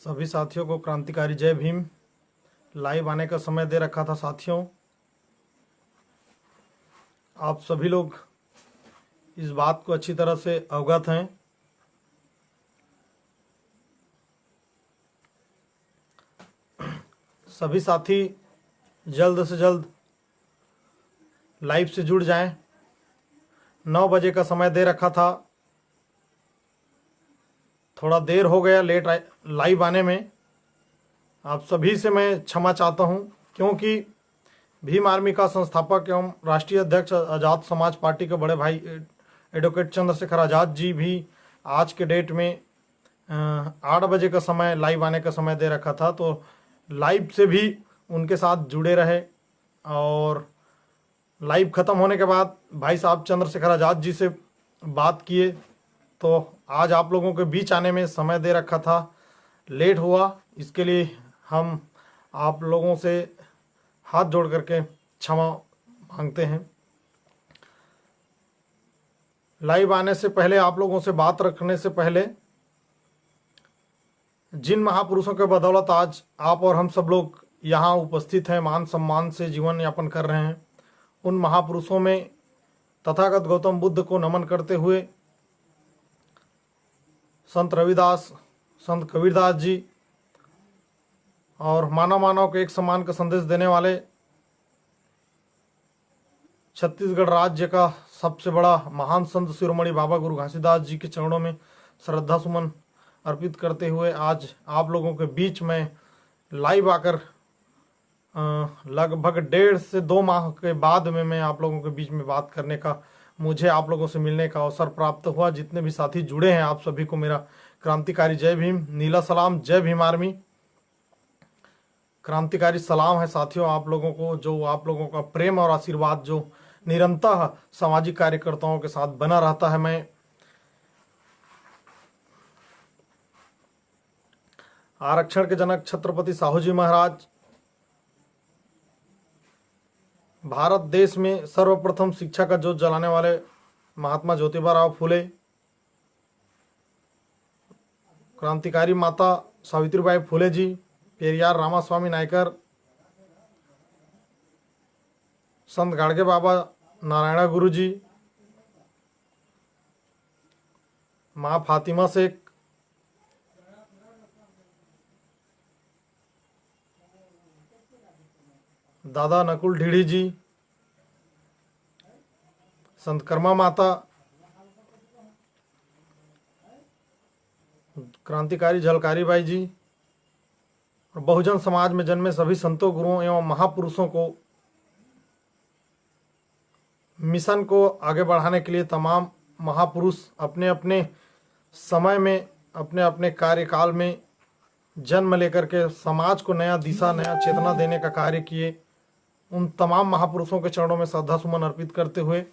सभी साथियों को क्रांतिकारी जय भीम। लाइव आने का समय दे रखा था साथियों। आप सभी लोग इस बात को अच्छी तरह से अवगत हैं। सभी साथी जल्द से जल्द लाइव से जुड़ जाएं। 9 बजे का समय दे रखा था, थोड़ा देर हो गया लेट लाइव आने में। आप सभी से मैं क्षमा चाहता हूं, क्योंकि भीम आर्मी का संस्थापक एवं राष्ट्रीय अध्यक्ष आज़ाद समाज पार्टी के बड़े भाई एडवोकेट चंद्रशेखर आज़ाद जी भी आज के डेट में 8 बजे का समय लाइव आने का समय दे रखा था, तो लाइव से भी उनके साथ जुड़े रहे। और लाइव ख़त्म होने के बाद भाई साहब चंद्रशेखर आज़ाद जी से बात किए, तो आज आप लोगों के बीच आने में समय दे रखा था, लेट हुआ। इसके लिए हम आप लोगों से हाथ जोड़ करके क्षमा मांगते हैं। लाइव आने से पहले, आप लोगों से बात रखने से पहले, जिन महापुरुषों के बदौलत आज आप और हम सब लोग यहाँ उपस्थित हैं, मान सम्मान से जीवन यापन कर रहे हैं, उन महापुरुषों में तथागत गौतम बुद्ध को नमन करते हुए संत रविदास, संत कबीरदास जी और मानव मानव के एक समान का संदेश देने वाले छत्तीसगढ़ राज्य का सबसे बड़ा महान संत शिरोमणि बाबा गुरु घासीदास जी के चरणों में श्रद्धा सुमन अर्पित करते हुए आज आप लोगों के बीच में लाइव आकर लगभग 1.5 से 2 माह के बाद में मैं आप लोगों के बीच में बात करने का, मुझे आप लोगों से मिलने का अवसर प्राप्त हुआ। जितने भी साथी जुड़े हैं, आप सभी को मेरा क्रांतिकारी जय भीम, नीला सलाम, जय भीम आर्मी। क्रांतिकारी सलाम है साथियों आप लोगों को, जो आप लोगों का प्रेम और आशीर्वाद जो निरंतर सामाजिक कार्यकर्ताओं के साथ बना रहता है। मैं आरक्षण के जनक छत्रपति साहू जी महाराज, भारत देश में सर्वप्रथम शिक्षा का जोत जलाने वाले महात्मा ज्योतिबा राव फुले, क्रांतिकारी माता सावित्रीबाई फुले जी, पेरियार रामास्वामी नायकर, संत गाड़गे बाबा नारायणा गुरु जी, माँ फातिमा शेख, दादा नकुल ढीढ़ी जी, संत कर्मा माता, क्रांतिकारी झलकारी बाई जी और बहुजन समाज में जन्मे सभी संतों, गुरुओं एवं महापुरुषों को, मिशन को आगे बढ़ाने के लिए तमाम महापुरुष अपने अपने समय में, अपने अपने कार्यकाल में जन्म लेकर के समाज को नया दिशा, नया चेतना देने का कार्य किए। उन तमाम महापुरुषों के चरणों में श्रद्धा सुमन अर्पित करते हुए,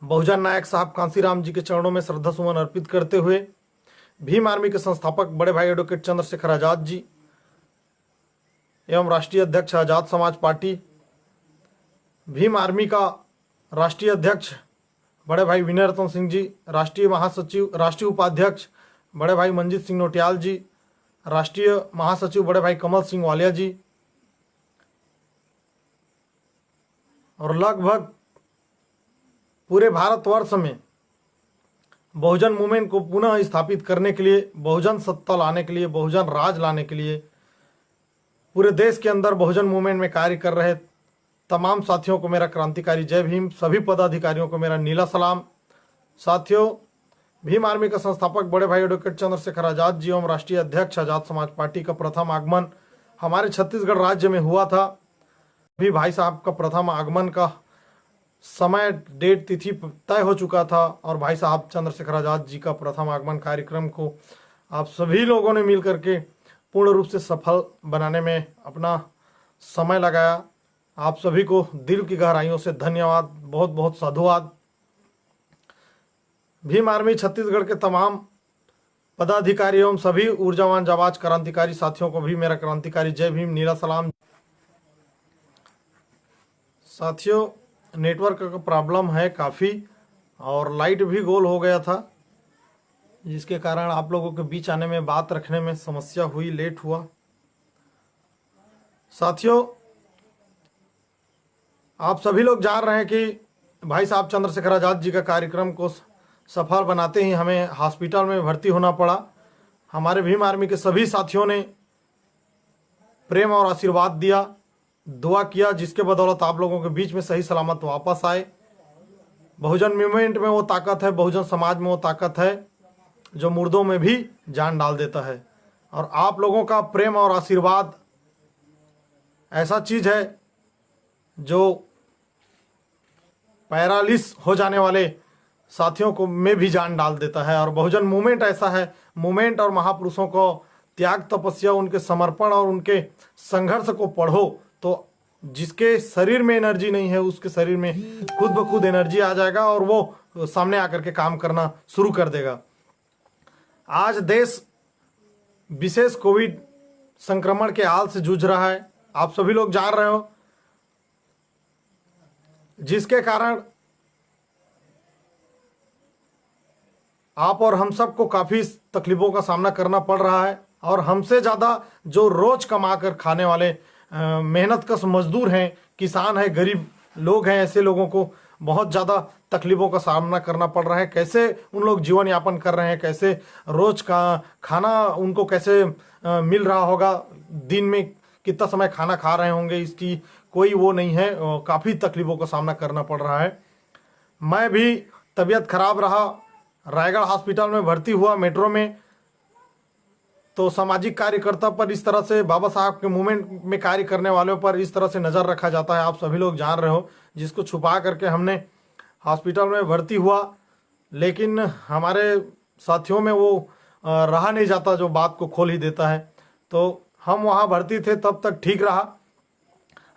बहुजन नायक साहब कांसीराम जी के चरणों में श्रद्धा सुमन अर्पित करते हुए, भीम आर्मी के संस्थापक बड़े भाई एडवोकेट चंद्रशेखर आज़ाद जी एवं राष्ट्रीय अध्यक्ष आज़ाद समाज पार्टी, भीम आर्मी का राष्ट्रीय अध्यक्ष बड़े भाई विनय रतन सिंह जी, राष्ट्रीय महासचिव, राष्ट्रीय उपाध्यक्ष बड़े भाई मंजीत सिंह नोटियाल जी, राष्ट्रीय महासचिव बड़े भाई कमल सिंह वालिया जी और लगभग पूरे भारतवर्ष में बहुजन मूवमेंट को पुनः स्थापित करने के लिए, बहुजन सत्ता लाने के लिए, बहुजन राज लाने के लिए पूरे देश के अंदर बहुजन मूवमेंट में कार्य कर रहे तमाम साथियों को मेरा क्रांतिकारी जय भीम, सभी पदाधिकारियों को मेरा नीला सलाम। साथियों, भीम आर्मी का संस्थापक बड़े भाई एडवोकेट चंद्रशेखर आज़ाद जी एवं राष्ट्रीय अध्यक्ष आज़ाद समाज पार्टी का प्रथम आगमन हमारे छत्तीसगढ़ राज्य में हुआ था। भी भाई साहब का प्रथम आगमन का समय, डेट, तिथि तय हो चुका था और भाई साहब चंद्रशेखर आज़ाद जी का प्रथम आगमन कार्यक्रम को आप सभी लोगों ने मिल करके पूर्ण रूप से सफल बनाने में अपना समय लगाया। आप सभी को दिल की गहराइयों से धन्यवाद, बहुत बहुत साधुवाद। भीम आर्मी छत्तीसगढ़ के तमाम पदाधिकारी एवं सभी ऊर्जावान जाबाज क्रांतिकारी साथियों को भी मेरा क्रांतिकारी जय भीम, नीला सलाम। साथियों, नेटवर्क का प्रॉब्लम है काफ़ी और लाइट भी गोल हो गया था, जिसके कारण आप लोगों के बीच आने में, बात रखने में समस्या हुई, लेट हुआ। साथियों, आप सभी लोग जान रहे हैं कि भाई साहब चंद्रशेखर आज़ाद जी का कार्यक्रम को सफल बनाते ही हमें हॉस्पिटल में भर्ती होना पड़ा। हमारे भीम आर्मी के सभी साथियों ने प्रेम और आशीर्वाद दिया, दुआ किया, जिसके बदौलत आप लोगों के बीच में सही सलामत वापस आए। बहुजन मूवमेंट में वो ताकत है, बहुजन समाज में वो ताकत है जो मुर्दों में भी जान डाल देता है। और आप लोगों का प्रेम और आशीर्वाद ऐसा चीज़ है जो पैरालिस हो जाने वाले साथियों को में भी जान डाल देता है। और बहुजन मूवमेंट ऐसा है, मूवमेंट और महापुरुषों को त्याग, तपस्या, उनके समर्पण और उनके संघर्ष को पढ़ो तो जिसके शरीर में एनर्जी नहीं है उसके शरीर में खुद ब खुद एनर्जी आ जाएगा और वो सामने आकर के काम करना शुरू कर देगा। आज देश विशेष कोविड संक्रमण के हाल से जूझ रहा है, आप सभी लोग जान रहे हो, जिसके कारण आप और हम सबको काफ़ी तकलीफ़ों का सामना करना पड़ रहा है। और हमसे ज़्यादा जो रोज कमा कर खाने वाले मेहनतकश मजदूर हैं, किसान हैं, गरीब लोग हैं, ऐसे लोगों को बहुत ज़्यादा तकलीफ़ों का सामना करना पड़ रहा है। कैसे उन लोग जीवन यापन कर रहे हैं, कैसे रोज का खाना उनको कैसे मिल रहा होगा, दिन में कितना समय खाना खा रहे होंगे, इसकी कोई वो नहीं है। काफ़ी तकलीफ़ों का सामना करना पड़ रहा है। मैं भी तबीयत खराब रहा, रायगढ़ हॉस्पिटल में भर्ती हुआ मेट्रो में, तो सामाजिक कार्यकर्ता पर इस तरह से, बाबा साहब के मूवमेंट में कार्य करने वालों पर इस तरह से नज़र रखा जाता है, आप सभी लोग जान रहे हो, जिसको छुपा करके हमने हॉस्पिटल में भर्ती हुआ। लेकिन हमारे साथियों में वो रहा नहीं जाता जो बात को खोल ही देता है। तो हम वहाँ भर्ती थे, तब तक ठीक रहा।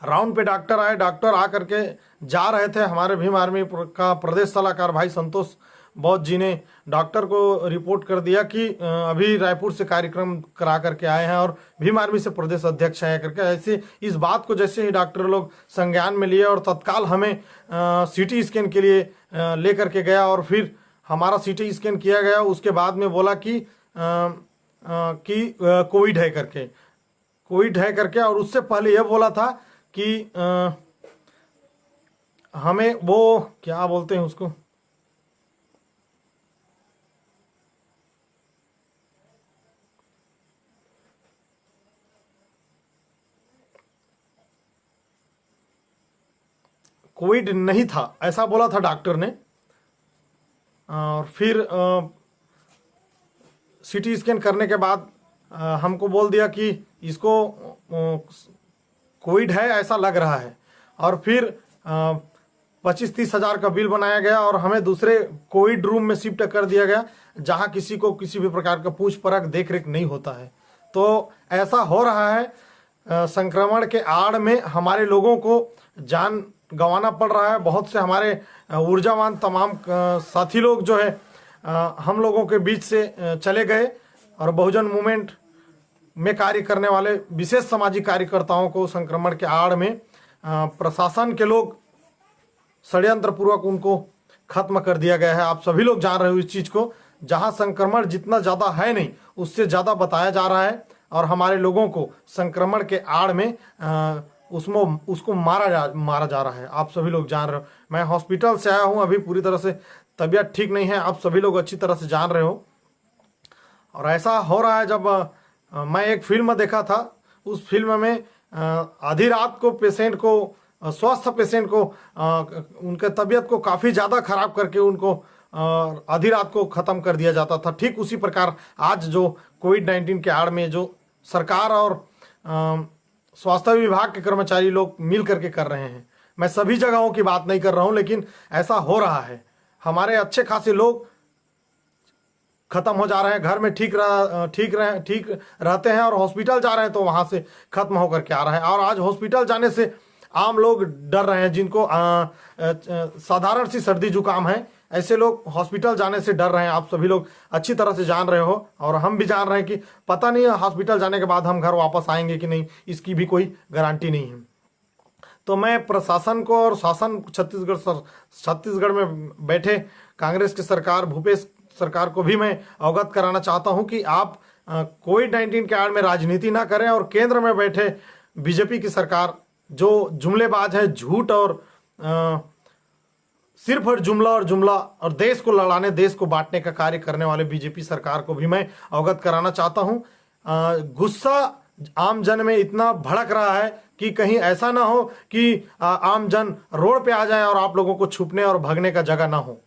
राउंड पे डॉक्टर आए, डॉक्टर आ करके जा रहे थे, हमारे भीम आर्मी का प्रदेश सलाहकार भाई संतोष बौद्ध जी ने डॉक्टर को रिपोर्ट कर दिया कि अभी रायपुर से कार्यक्रम करा करके आए हैं और भीम आर्मी से प्रदेश अध्यक्ष हैं करके। ऐसे इस बात को जैसे ही डॉक्टर लोग संज्ञान में लिए और तत्काल हमें सीटी स्कैन के लिए ले करके गया और फिर हमारा सीटी स्कैन किया गया। उसके बाद में बोला कि कोविड है करके, कोविड है करके। और उससे पहले यह बोला था कि हमें वो क्या बोलते हैं उसको, कोविड नहीं था ऐसा बोला था डॉक्टर ने। और फिर सीटी स्कैन करने के बाद हमको बोल दिया कि इसको कोविड है ऐसा लग रहा है। और फिर 25-30 हज़ार का बिल बनाया गया और हमें दूसरे कोविड रूम में शिफ्ट कर दिया गया, जहां किसी को किसी भी प्रकार का पूछ परख देख रेख नहीं होता है। तो ऐसा हो रहा है, संक्रमण के आड़ में हमारे लोगों को जान गंवाना पड़ रहा है। बहुत से हमारे ऊर्जावान तमाम साथी लोग जो है हम लोगों के बीच से चले गए और बहुजन मूवमेंट में कार्य करने वाले विशेष सामाजिक कार्यकर्ताओं को संक्रमण के आड़ में प्रशासन के लोग षड्यंत्र पूर्वक उनको खत्म कर दिया गया है। आप सभी लोग जान रहे हो इस चीज़ को, जहां संक्रमण जितना ज़्यादा है नहीं उससे ज़्यादा बताया जा रहा है और हमारे लोगों को संक्रमण के आड़ में उसको मारा जा रहा है। आप सभी लोग जान रहे हो। मैं हॉस्पिटल से आया हूँ, अभी पूरी तरह से तबीयत ठीक नहीं है, आप सभी लोग अच्छी तरह से जान रहे हो। और ऐसा हो रहा है, जब मैं एक फिल्म देखा था, उस फिल्म में आधी रात को पेशेंट को, स्वस्थ पेशेंट को, उनके तबीयत को काफ़ी ज़्यादा खराब करके उनको आधी रात को ख़त्म कर दिया जाता था। ठीक उसी प्रकार आज जो कोविड-19 के आड़ में जो सरकार और स्वास्थ्य विभाग के कर्मचारी लोग मिल करके कर रहे हैं, मैं सभी जगहों की बात नहीं कर रहा हूं, लेकिन ऐसा हो रहा है। हमारे अच्छे खासे लोग खत्म हो जा रहे हैं, घर में ठीक रहते हैं और हॉस्पिटल जा रहे हैं तो वहां से खत्म होकर के आ रहा है। और आज हॉस्पिटल जाने से आम लोग डर रहे हैं, जिनको साधारण सी सर्दी जुकाम है, ऐसे लोग हॉस्पिटल जाने से डर रहे हैं। आप सभी लोग अच्छी तरह से जान रहे हो और हम भी जान रहे हैं कि पता नहीं हॉस्पिटल जाने के बाद हम घर वापस आएंगे कि नहीं, इसकी भी कोई गारंटी नहीं है। तो मैं प्रशासन को और शासन छत्तीसगढ़ में बैठे कांग्रेस की सरकार, भूपेश सरकार को भी मैं अवगत कराना चाहता हूं कि आप कोविड-19 के आड़ में राजनीति ना करें और केंद्र में बैठे बीजेपी की सरकार जो जुमलेबाज है, झूठ और सिर्फ और जुमला और देश को लड़ाने, देश को बांटने का कार्य करने वाले बीजेपी सरकार को भी मैं अवगत कराना चाहता हूं। गुस्सा आम जन में इतना भड़क रहा है कि कहीं ऐसा ना हो कि आम जन रोड पे आ जाए और आप लोगों को छुपने और भगने का जगह ना हो।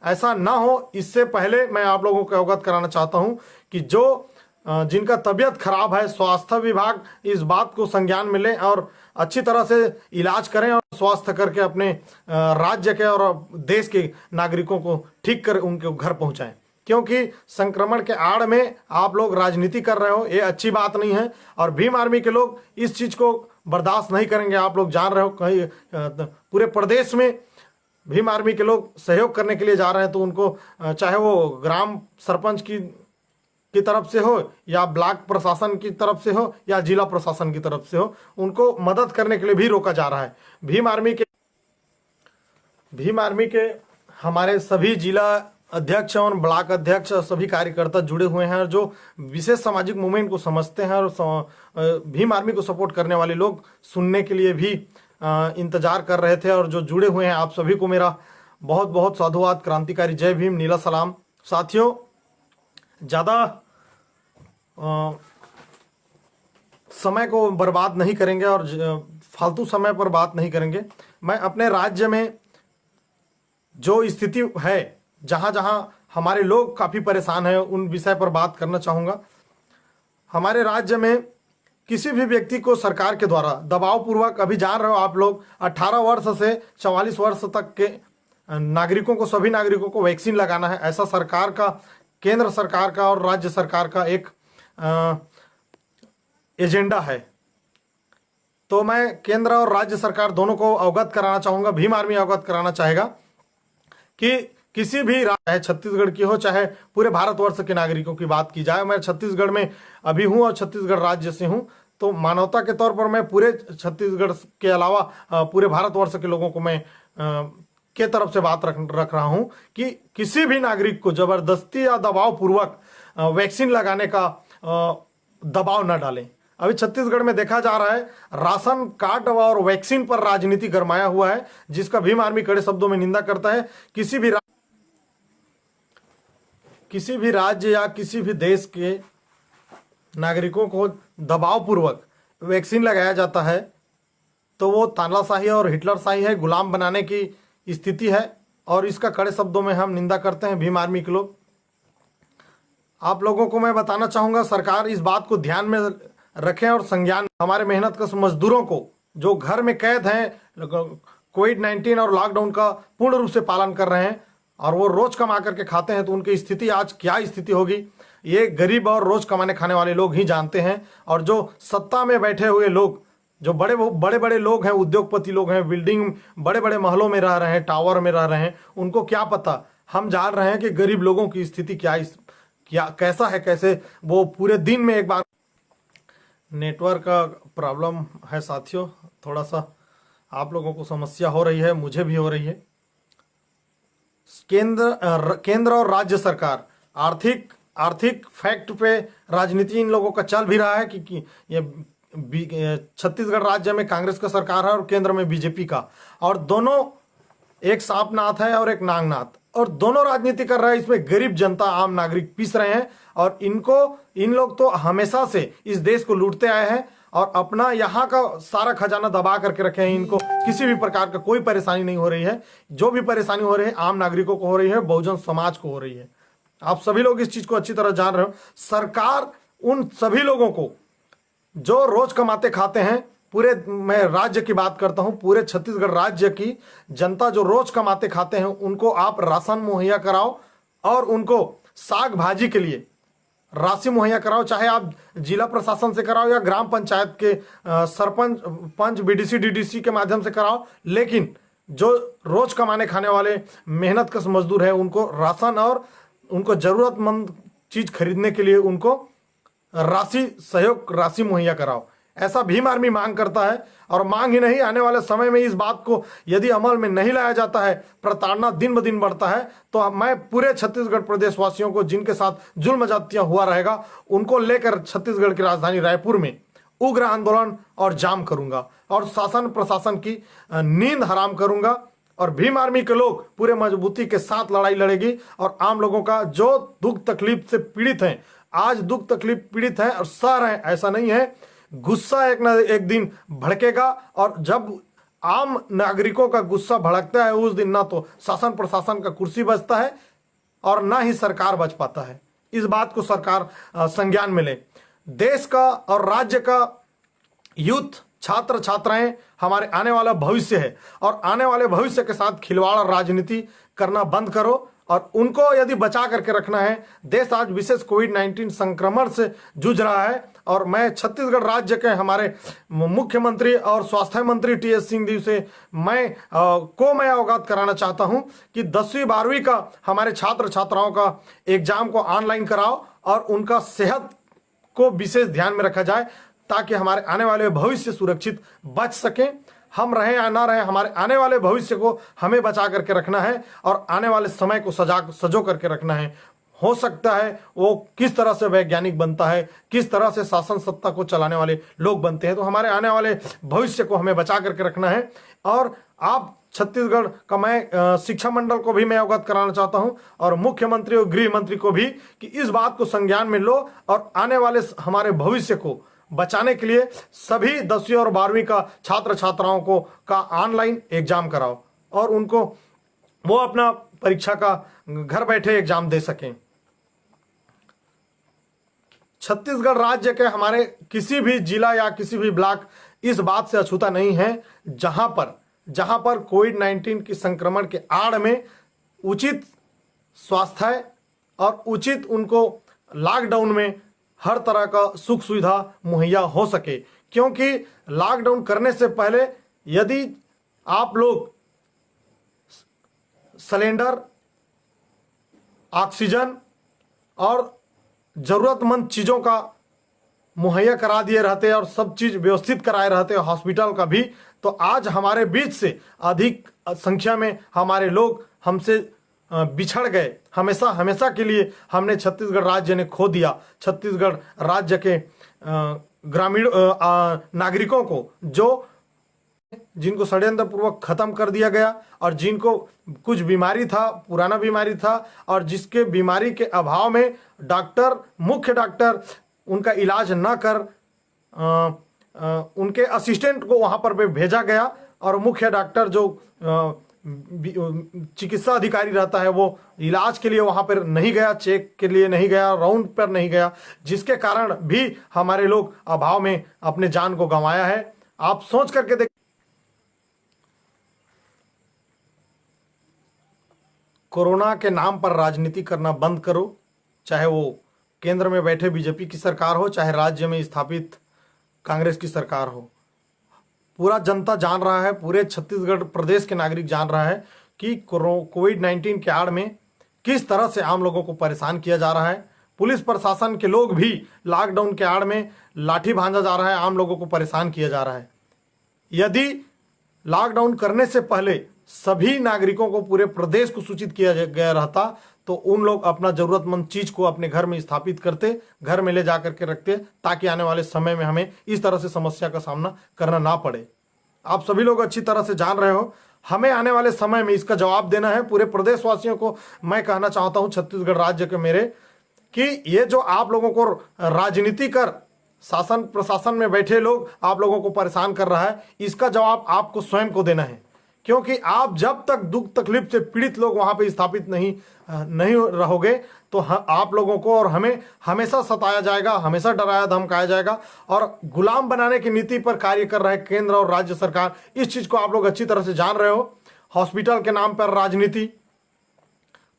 ऐसा ना हो, इससे पहले मैं आप लोगों को अवगत कराना चाहता हूं कि जो जिनका तबीयत खराब है, स्वास्थ्य विभाग इस बात को संज्ञान में लें और अच्छी तरह से इलाज करें और स्वास्थ्य करके अपने राज्य के और देश के नागरिकों को ठीक कर उनके घर पहुंचाएं। क्योंकि संक्रमण के आड़ में आप लोग राजनीति कर रहे हो, ये अच्छी बात नहीं है और भीम आर्मी के लोग इस चीज को बर्दाश्त नहीं करेंगे। आप लोग जान रहे हो कहीं पूरे प्रदेश में भीम आर्मी के लोग सहयोग करने के लिए जा रहे हैं, तो उनको चाहे वो ग्राम सरपंच की तरफ से हो या ब्लॉक प्रशासन की तरफ से हो या जिला प्रशासन की तरफ से हो, उनको मदद करने के लिए भी रोका जा रहा है। भीम आर्मी के हमारे सभी जिला अध्यक्ष और ब्लॉक अध्यक्ष सभी कार्यकर्ता जुड़े हुए हैं और जो विशेष सामाजिक मूवमेंट को समझते हैं और भीम आर्मी को सपोर्ट करने वाले लोग सुनने के लिए भी इंतजार कर रहे थे और जो जुड़े हुए हैं, आप सभी को मेरा बहुत बहुत साधुवाद, क्रांतिकारी जय भीम, नीला सलाम। साथियों, ज़्यादा समय को बर्बाद नहीं करेंगे और फालतू समय पर बात नहीं करेंगे। मैं अपने राज्य में जो स्थिति है, जहां जहां हमारे लोग काफ़ी परेशान हैं, उन विषय पर बात करना चाहूँगा। हमारे राज्य में किसी भी व्यक्ति को सरकार के द्वारा दबाव पूर्वक, अभी जान रहे हो आप लोग, 18 वर्ष से 44 वर्ष तक के नागरिकों को, सभी नागरिकों को वैक्सीन लगाना है, ऐसा सरकार का, केंद्र सरकार का और राज्य सरकार का एक एजेंडा है। तो मैं केंद्र और राज्य सरकार दोनों को अवगत कराना चाहूँगा, भीम आर्मी अवगत कराना चाहेगा कि किसी भी चाहे छत्तीसगढ़ की हो, चाहे पूरे भारतवर्ष के नागरिकों की बात की जाए, मैं छत्तीसगढ़ में अभी हूं और छत्तीसगढ़ राज्य से हूं, तो मानवता के तौर पर मैं पूरे छत्तीसगढ़ के अलावा पूरे भारतवर्ष के लोगों को मैं के तरफ से बात रख रहा हूं कि किसी भी नागरिक को जबरदस्ती या दबाव पूर्वक वैक्सीन लगाने का दबाव न डालें। अभी छत्तीसगढ़ में देखा जा रहा है राशन कार्ड और वैक्सीन पर राजनीति गरमाया हुआ है, जिसका भीम आर्मी कड़े शब्दों में निंदा करता है। किसी भी राज्य या किसी भी देश के नागरिकों को दबाव पूर्वक वैक्सीन लगाया जाता है तो वो तानाशाही और हिटलरशाही है, गुलाम बनाने की स्थिति है और इसका कड़े शब्दों में हम निंदा करते हैं भीम आर्मी के लोग। आप लोगों को मैं बताना चाहूँगा, सरकार इस बात को ध्यान में रखें और संज्ञान, हमारे मेहनतकश मजदूरों को जो घर में कैद हैं, कोविड-19 और लॉकडाउन का पूर्ण रूप से पालन कर रहे हैं और वो रोज कमा करके खाते हैं, तो उनकी स्थिति आज क्या स्थिति होगी ये गरीब और रोज कमाने खाने वाले लोग ही जानते हैं। और जो सत्ता में बैठे हुए लोग, जो बड़े बड़े लोग हैं, उद्योगपति लोग हैं, बिल्डिंग बड़े बड़े महलों में रह रहे हैं, टावर में रह रहे हैं, उनको क्या पता। हम जान रहे हैं कि गरीब लोगों की स्थिति क्या कैसा है, कैसे वो पूरे दिन में एक बार। नेटवर्क का प्रॉब्लम है साथियों, थोड़ा सा आप लोगों को समस्या हो रही है, मुझे भी हो रही है। केंद्र और राज्य सरकार आर्थिक फैक्ट पे राजनीति इन लोगों का चल भी रहा है कि ये छत्तीसगढ़ राज्य में कांग्रेस का सरकार है और केंद्र में बीजेपी का, और दोनों एक सांप नाथ है और एक नाग नाथ, और दोनों राजनीति कर रहे हैं। इसमें गरीब जनता, आम नागरिक पीस रहे हैं और इन लोग तो हमेशा से इस देश को लूटते आए हैं और अपना यहाँ का सारा खजाना दबा करके रखे हैं। इनको किसी भी प्रकार का कोई परेशानी नहीं हो रही है। जो भी परेशानी हो रही है आम नागरिकों को हो रही है, बहुजन समाज को हो रही है। आप सभी लोग इस चीज को अच्छी तरह जान रहे हो। सरकार उन सभी लोगों को जो रोज कमाते खाते हैं, पूरे, मैं राज्य की बात करता हूं, पूरे छत्तीसगढ़ राज्य की जनता जो रोज कमाते खाते हैं, उनको आप राशन मुहैया कराओ और उनको साग भाजी के लिए राशि मुहैया कराओ, चाहे आप जिला प्रशासन से कराओ या ग्राम पंचायत के सरपंच बीडीसी डीडीसी के माध्यम से कराओ, लेकिन जो रोज कमाने खाने वाले मेहनतकश मजदूर हैं उनको राशन और उनको जरूरतमंद चीज खरीदने के लिए उनको सहयोग राशि मुहैया कराओ। ऐसा भीम आर्मी मांग करता है। और मांग ही नहीं, आने वाले समय में इस बात को यदि अमल में नहीं लाया जाता है, प्रताड़ना दिन ब दिन बढ़ता है, तो मैं पूरे छत्तीसगढ़ प्रदेशवासियों को जिनके साथ जुल्म ज्यादतियां हुआ रहेगा, उनको लेकर छत्तीसगढ़ की राजधानी रायपुर में उग्र आंदोलन और जाम करूंगा और शासन प्रशासन की नींद हराम करूंगा। और भीम आर्मी के लोग पूरे मजबूती के साथ लड़ाई लड़ेगी और आम लोगों का जो दुख तकलीफ से पीड़ित हैं, आज दुख तकलीफ पीड़ित हैं और सह रहे हैं, ऐसा नहीं है, गुस्सा एक न एक दिन भड़केगा। और जब आम नागरिकों का गुस्सा भड़कता है, उस दिन ना तो शासन प्रशासन का कुर्सी बचता है और ना ही सरकार बच पाता है। इस बात को सरकार संज्ञान में ले। देश का और राज्य का यूथ, छात्र छात्राएं हमारे आने वाला भविष्य है और आने वाले भविष्य के साथ खिलवाड़ और राजनीति करना बंद करो और उनको यदि बचा करके रखना है। देश आज विशेष कोविड-19 संक्रमण से जूझ रहा है और मैं छत्तीसगढ़ राज्य के हमारे मुख्यमंत्री और स्वास्थ्य मंत्री टी.एस. सिंहदेव से मैं अवगत कराना चाहता हूं कि 10वीं 12वीं का हमारे छात्र छात्राओं का एग्जाम को ऑनलाइन कराओ और उनका सेहत को विशेष ध्यान में रखा जाए ताकि हमारे आने वाले भविष्य सुरक्षित बच सके। हम रहे या ना रहे, हमारे आने वाले भविष्य को हमें बचा करके रखना है और आने वाले समय को सजो करके रखना है। हो सकता है वो किस तरह से वैज्ञानिक बनता है, किस तरह से शासन सत्ता को चलाने वाले लोग बनते हैं, तो हमारे आने वाले भविष्य को हमें बचा करके रखना है। और आप छत्तीसगढ़ का मैं शिक्षा मंडल को भी मैं अवगत कराना चाहता हूं और मुख्यमंत्री और गृह मंत्री को भी कि इस बात को संज्ञान में लो और आने वाले हमारे भविष्य को बचाने के लिए सभी 10वीं और 12वीं का छात्र छात्राओं को का ऑनलाइन एग्जाम कराओ और उनको वो अपना परीक्षा का घर बैठे एग्जाम दे सकें। छत्तीसगढ़ राज्य के हमारे किसी भी जिला या किसी भी ब्लॉक इस बात से अछूता नहीं है जहां पर कोविड-19 की संक्रमण के आड़ में उचित स्वास्थ्य और उचित उनको लॉकडाउन में हर तरह का सुख सुविधा मुहैया हो सके। क्योंकि लॉकडाउन करने से पहले यदि आप लोग सिलेंडर, ऑक्सीजन और जरूरतमंद चीजों का मुहैया करा दिए रहते और सब चीज व्यवस्थित कराए रहते हॉस्पिटल का भी, तो आज हमारे बीच से अधिक संख्या में हमारे लोग हमसे बिछड़ गए। हमेशा हमेशा के लिए हमने छत्तीसगढ़ राज्य ने खो दिया। छत्तीसगढ़ राज्य के ग्रामीण नागरिकों को जिनको षड्यंत्र पूर्वक खत्म कर दिया गया और जिनको कुछ बीमारी था, पुराना बीमारी था और जिसके बीमारी के अभाव में मुख्य डॉक्टर उनका इलाज न कर उनके असिस्टेंट को वहां पर भेजा गया और मुख्य डॉक्टर जो चिकित्सा अधिकारी रहता है वो इलाज के लिए वहां पर नहीं गया, चेक के लिए नहीं गया, राउंड पर नहीं गया, जिसके कारण भी हमारे लोग अभाव में अपने जान को गंवाया है। आप सोच करके देख, कोरोना के नाम पर राजनीति करना बंद करो, चाहे वो केंद्र में बैठे बीजेपी की सरकार हो, चाहे राज्य में स्थापित कांग्रेस की सरकार हो। पूरा जनता जान रहा है, पूरे छत्तीसगढ़ प्रदेश के नागरिक जान रहा है कि कोविड-19 के आड़ में किस तरह से आम लोगों को परेशान किया जा रहा है। पुलिस प्रशासन के लोग भी लॉकडाउन के आड़ में लाठी भांजा जा रहा है, आम लोगों को परेशान किया जा रहा है। यदि लॉकडाउन करने से पहले सभी नागरिकों को पूरे प्रदेश को सूचित किया गया रहता तो उन लोग अपना जरूरतमंद चीज को अपने घर में स्थापित करते, घर में ले जाकर के रखते, ताकि आने वाले समय में हमें इस तरह से समस्या का सामना करना ना पड़े। आप सभी लोग अच्छी तरह से जान रहे हो, हमें आने वाले समय में इसका जवाब देना है। पूरे प्रदेशवासियों को मैं कहना चाहता हूं, छत्तीसगढ़ राज्य के मेरे, कि ये जो आप लोगों को राजनीति कर शासन प्रशासन में बैठे लोग आप लोगों को परेशान कर रहा है, इसका जवाब आपको स्वयं को देना है। क्योंकि आप जब तक दुख तकलीफ से पीड़ित लोग वहां पे स्थापित नहीं रहोगे तो आप लोगों को और हमें हमेशा सताया जाएगा, हमेशा डराया धमकाया जाएगा। और गुलाम बनाने की नीति पर कार्य कर रहे केंद्र और राज्य सरकार, इस चीज को आप लोग अच्छी तरह से जान रहे हो। हॉस्पिटल के नाम पर राजनीति,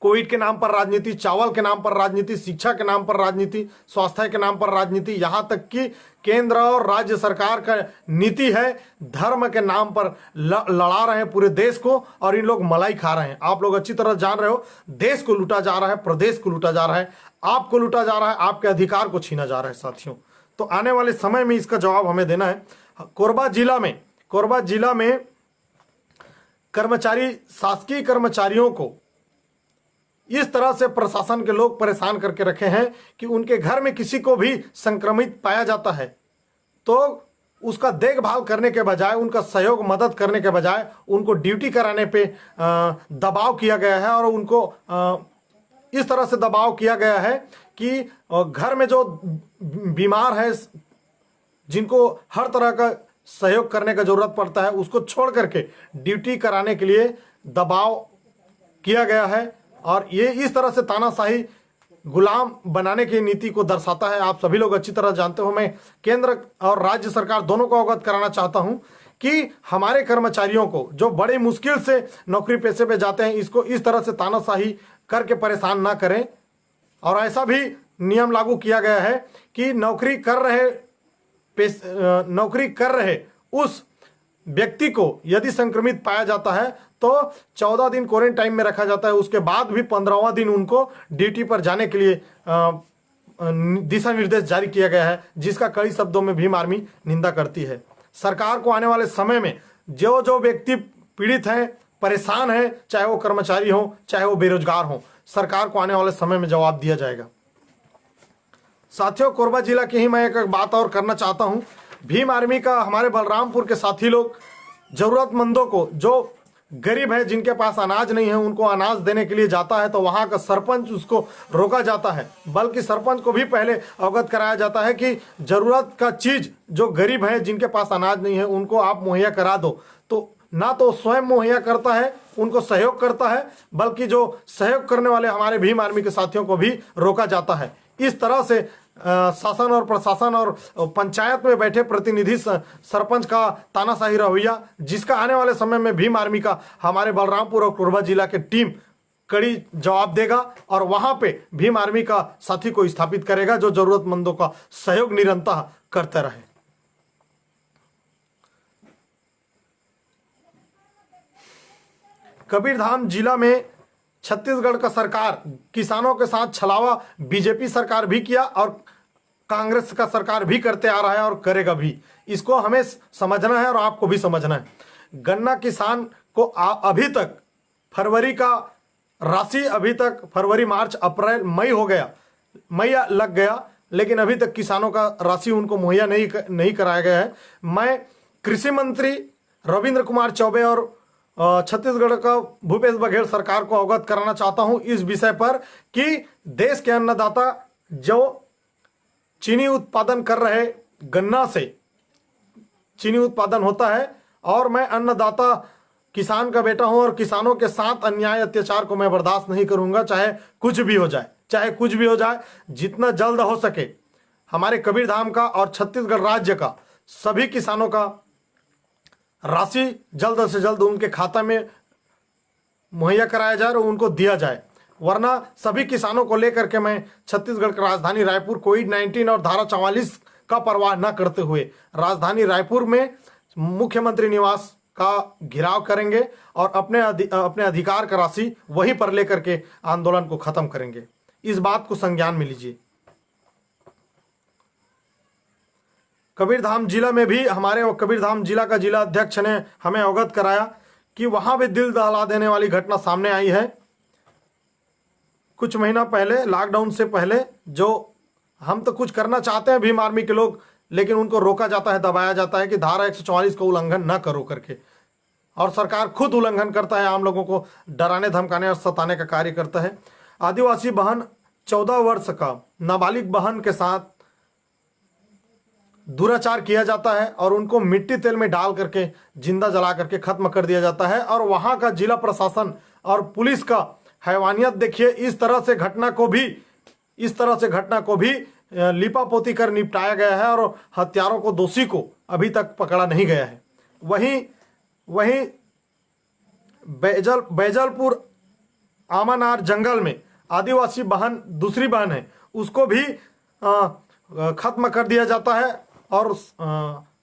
कोविड के नाम पर राजनीति, चावल के नाम पर राजनीति, शिक्षा के नाम पर राजनीति, स्वास्थ्य के नाम पर राजनीति, यहां तक कि केंद्र और राज्य सरकार का नीति है धर्म के नाम पर लड़ा रहे हैं पूरे देश को और इन लोग मलाई खा रहे हैं। आप लोग अच्छी तरह जान रहे हो, देश को लूटा जा रहा है, प्रदेश को लूटा जा रहा है, आपको लूटा जा रहा है, आपके अधिकार को छीना जा रहा है। साथियों, तो आने वाले समय में इसका जवाब हमें देना है। कोरबा जिला में कर्मचारी, शासकीय कर्मचारियों को इस तरह से प्रशासन के लोग परेशान करके रखे हैं कि उनके घर में किसी को भी संक्रमित पाया जाता है तो उसका देखभाल करने के बजाय, उनका सहयोग मदद करने के बजाय उनको ड्यूटी कराने पे दबाव किया गया है। और उनको इस तरह से दबाव किया गया है कि घर में जो बीमार है, जिनको हर तरह का सहयोग करने का जरूरत पड़ता है, उसको छोड़ करके ड्यूटी कराने के लिए दबाव किया गया है। और ये इस तरह से तानाशाही, गुलाम बनाने की नीति को दर्शाता है। आप सभी लोग अच्छी तरह जानते हो। मैं केंद्र और राज्य सरकार दोनों को अवगत कराना चाहता हूं कि हमारे कर्मचारियों को जो बड़े मुश्किल से नौकरी पेशे पे जाते हैं, इसको इस तरह से तानाशाही करके परेशान ना करें। और ऐसा भी नियम लागू किया गया है कि नौकरी कर रहे उस व्यक्ति को यदि संक्रमित पाया जाता है तो 14 दिन क्वारंटाइन में रखा जाता है। उसके बाद भी 15वां दिन उनको ड्यूटी पर जाने के लिए दिशा निर्देश जारी किया गया है, जिसका कई शब्दों में भीम आर्मी निंदा करती है। सरकार को आने वाले समय में जो व्यक्ति पीड़ित हैं, परेशान हैं, चाहे वो कर्मचारी हो, चाहे वो बेरोजगार हो, सरकार को आने वाले समय में जवाब दिया जाएगा। साथियों, कोरबा जिला की ही मैं एक बात और करना चाहता हूं। भीम आर्मी का हमारे बलरामपुर के साथी लोग जरूरतमंदों को, जो गरीब है, जिनके पास अनाज नहीं है, उनको अनाज देने के लिए जाता है तो वहां का सरपंच उसको रोका जाता है। बल्कि सरपंच को भी पहले अवगत कराया जाता है कि जरूरत का चीज जो गरीब है, जिनके पास अनाज नहीं है, उनको आप मुहैया करा दो। तो ना तो स्वयं मुहैया करता है, उनको सहयोग करता है, बल्कि जो सहयोग करने वाले हमारे भीम आर्मी के साथियों को भी रोका जाता है। इस तरह से शासन और प्रशासन और पंचायत में बैठे प्रतिनिधि, सरपंच का तानाशाही रवैया, जिसका आने वाले समय में भीम आर्मी का हमारे बलरामपुर और कोरबा जिला के टीम कड़ी जवाब देगा और वहां पे भीम आर्मी का साथी को स्थापित करेगा जो जरूरतमंदों का सहयोग निरंतर करते रहे। कबीरधाम जिला में छत्तीसगढ़ का सरकार किसानों के साथ छलावा बीजेपी सरकार भी किया और कांग्रेस का सरकार भी करते आ रहा है और करेगा भी। इसको हमें समझना है और आपको भी समझना है। गन्ना किसान को अभी तक फरवरी का राशि, अभी तक फरवरी, मार्च, अप्रैल, मई हो गया, मई लग गया, लेकिन अभी तक किसानों का राशि उनको मुहैया नहीं कराया गया है। मैं कृषि मंत्री रविंद्र कुमार चौबे और छत्तीसगढ़ का भूपेश बघेल सरकार को अवगत कराना चाहता हूं इस विषय पर कि देश के अन्नदाता जो चीनी उत्पादन कर रहे, गन्ना से चीनी उत्पादन होता है, और मैं अन्नदाता किसान का बेटा हूं और किसानों के साथ अन्याय अत्याचार को मैं बर्दाश्त नहीं करूंगा, चाहे कुछ भी हो जाए। जितना जल्द हो सके हमारे कबीरधाम का और छत्तीसगढ़ राज्य का सभी किसानों का राशि जल्द से जल्द उनके खाता में मुहैया कराया जाए और उनको दिया जाए। वरना सभी किसानों को लेकर के मैं छत्तीसगढ़ की राजधानी रायपुर कोविड-19 और धारा 44 का परवाह न करते हुए राजधानी रायपुर में मुख्यमंत्री निवास का घेराव करेंगे और अपने अधिकार का राशि वहीं पर लेकर के आंदोलन को खत्म करेंगे। इस बात को संज्ञान में लीजिए। कबीरधाम जिला में भी हमारे कबीरधाम जिला का जिला अध्यक्ष ने हमें अवगत कराया कि वहां भी दिल दहला देने वाली घटना सामने आई है। कुछ महीना पहले, लॉकडाउन से पहले, जो हम तो कुछ करना चाहते हैं भीम आर्मी के लोग, लेकिन उनको रोका जाता है, दबाया जाता है कि धारा 144 का उल्लंघन न करो करके, और सरकार खुद उल्लंघन करता है, आम लोगों को डराने, धमकाने और सताने का कार्य करता है। आदिवासी बहन 14 वर्ष का नाबालिग बहन के साथ दुराचार किया जाता है और उनको मिट्टी तेल में डाल करके जिंदा जला करके खत्म कर दिया जाता है। और वहां का जिला प्रशासन और पुलिस का हैवानियत देखिए। इस तरह से घटना को भी लिपापोती कर निपटाया गया है और हत्यारों को, दोषी को अभी तक पकड़ा नहीं गया है। वहीं बैजलपुर आमानार जंगल में आदिवासी बहन, दूसरी बहन है, उसको भी खत्म कर दिया जाता है और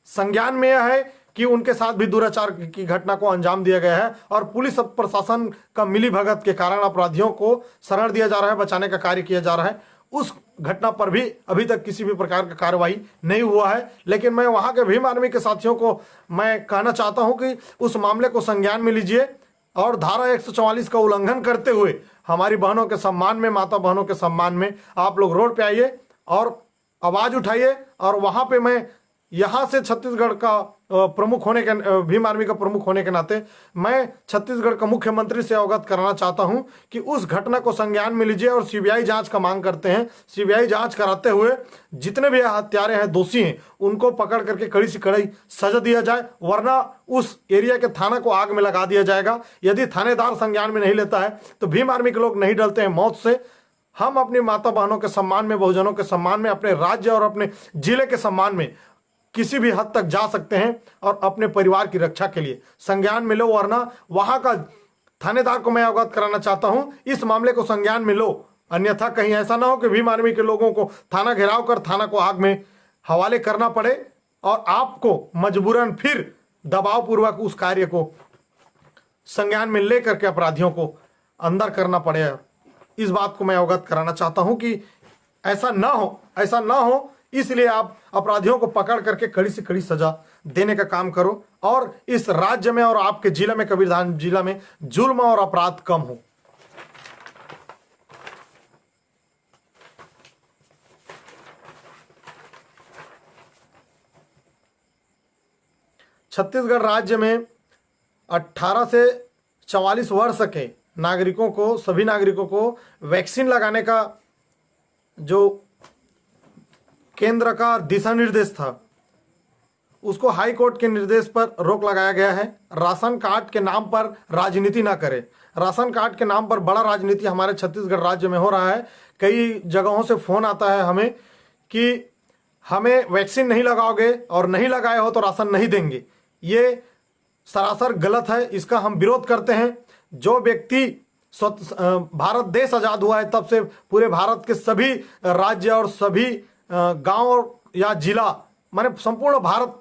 संज्ञान में यह है कि उनके साथ भी दुराचार की घटना को अंजाम दिया गया है और पुलिस प्रशासन का मिलीभगत के कारण अपराधियों को शरण दिया जा रहा है, बचाने का कार्य किया जा रहा है। उस घटना पर भी अभी तक किसी भी प्रकार का कार्रवाई नहीं हुआ है। लेकिन मैं वहां के भीम आर्मी के साथियों को मैं कहना चाहता हूं कि उस मामले को संज्ञान में लीजिए और धारा 144 का उल्लंघन करते हुए हमारी बहनों के सम्मान में, माता बहनों के सम्मान में आप लोग रोड पे आइए और आवाज उठाइए। और वहां पे मैं यहां से छत्तीसगढ़ का प्रमुख होने के, भीम आर्मी का प्रमुख होने के नाते मैं छत्तीसगढ़ का मुख्यमंत्री से अवगत कराना चाहता हूं कि उस घटना को संज्ञान में लीजिए और सीबीआई जांच का मांग करते हैं। सीबीआई जांच कराते हुए जितने भी हत्यारे हैं, दोषी हैं, उनको पकड़ करके कड़ी से कड़ी सजा दिया जाए, वरना उस एरिया के थाना को आग में लगा दिया जाएगा। यदि थानेदार संज्ञान में नहीं लेता है तो भीम आर्मी के लोग नहीं डरते हैं मौत से। हम अपनी माता बहनों के सम्मान में, बहुजनों के सम्मान में, अपने राज्य और अपने जिले के सम्मान में किसी भी हद तक जा सकते हैं और अपने परिवार की रक्षा के लिए संज्ञान में लो। वरना वहां का थानेदार को मैं अवगत कराना चाहता हूं, इस मामले को संज्ञान में लो, अन्यथा कहीं ऐसा ना हो कि भीम आर्मी के लोगों को थाना घेराव कर थाना को आग में हवाले करना पड़े और आपको मजबूरन फिर दबाव पूर्वक उस कार्य को संज्ञान में लेकर के अपराधियों को अंदर करना पड़े। इस बात को मैं अवगत कराना चाहता हूं कि ऐसा ना हो, इसलिए आप अपराधियों को पकड़ करके कड़ी से कड़ी सजा देने का काम करो और इस राज्य में और आपके जिला में, कबीरधाम जिला में जुल्म और अपराध कम हो। छत्तीसगढ़ राज्य में 18 से 44 वर्ष के नागरिकों को, सभी नागरिकों को वैक्सीन लगाने का जो केंद्र का दिशा निर्देश था, उसको हाई कोर्ट के निर्देश पर रोक लगाया गया है। राशन कार्ड के नाम पर राजनीति ना करें। राशन कार्ड के नाम पर बड़ा राजनीति हमारे छत्तीसगढ़ राज्य में हो रहा है। कई जगहों से फोन आता है हमें कि हमें वैक्सीन नहीं लगाओगे और नहीं लगाए हो तो राशन नहीं देंगे। ये सरासर गलत है, इसका हम विरोध करते हैं। जो व्यक्ति भारत देश आज़ाद हुआ है तब से पूरे भारत के सभी राज्य और सभी गांव या जिला, माने संपूर्ण भारत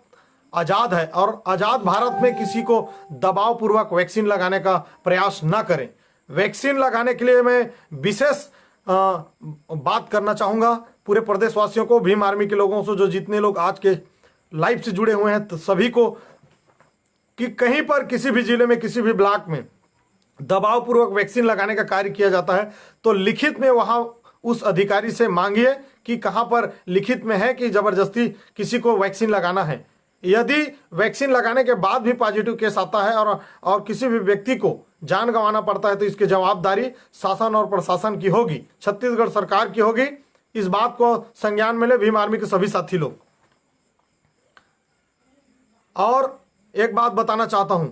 आज़ाद है और आज़ाद भारत में किसी को दबाव पूर्वक वैक्सीन लगाने का प्रयास ना करें। वैक्सीन लगाने के लिए मैं विशेष बात करना चाहूँगा पूरे प्रदेशवासियों को, भीम आर्मी के लोगों से, जो जितने लोग आज के लाइव से जुड़े हुए हैं, तो सभी को, कि कहीं पर किसी भी जिले में, किसी भी ब्लॉक में दबाव पूर्वक वैक्सीन लगाने का कार्य किया जाता है तो लिखित में वहाँ उस अधिकारी से मांगिए कि कहां पर लिखित में है कि जबरदस्ती किसी को वैक्सीन लगाना है। यदि वैक्सीन लगाने के बाद भी पॉजिटिव केस आता है और किसी भी व्यक्ति को जान गंवाना पड़ता है तो इसकी जवाबदारी शासन और प्रशासन की होगी, छत्तीसगढ़ सरकार की होगी। इस बात को संज्ञान में ले भीम आर्मी के सभी साथी लोग। और एक बात बताना चाहता हूं,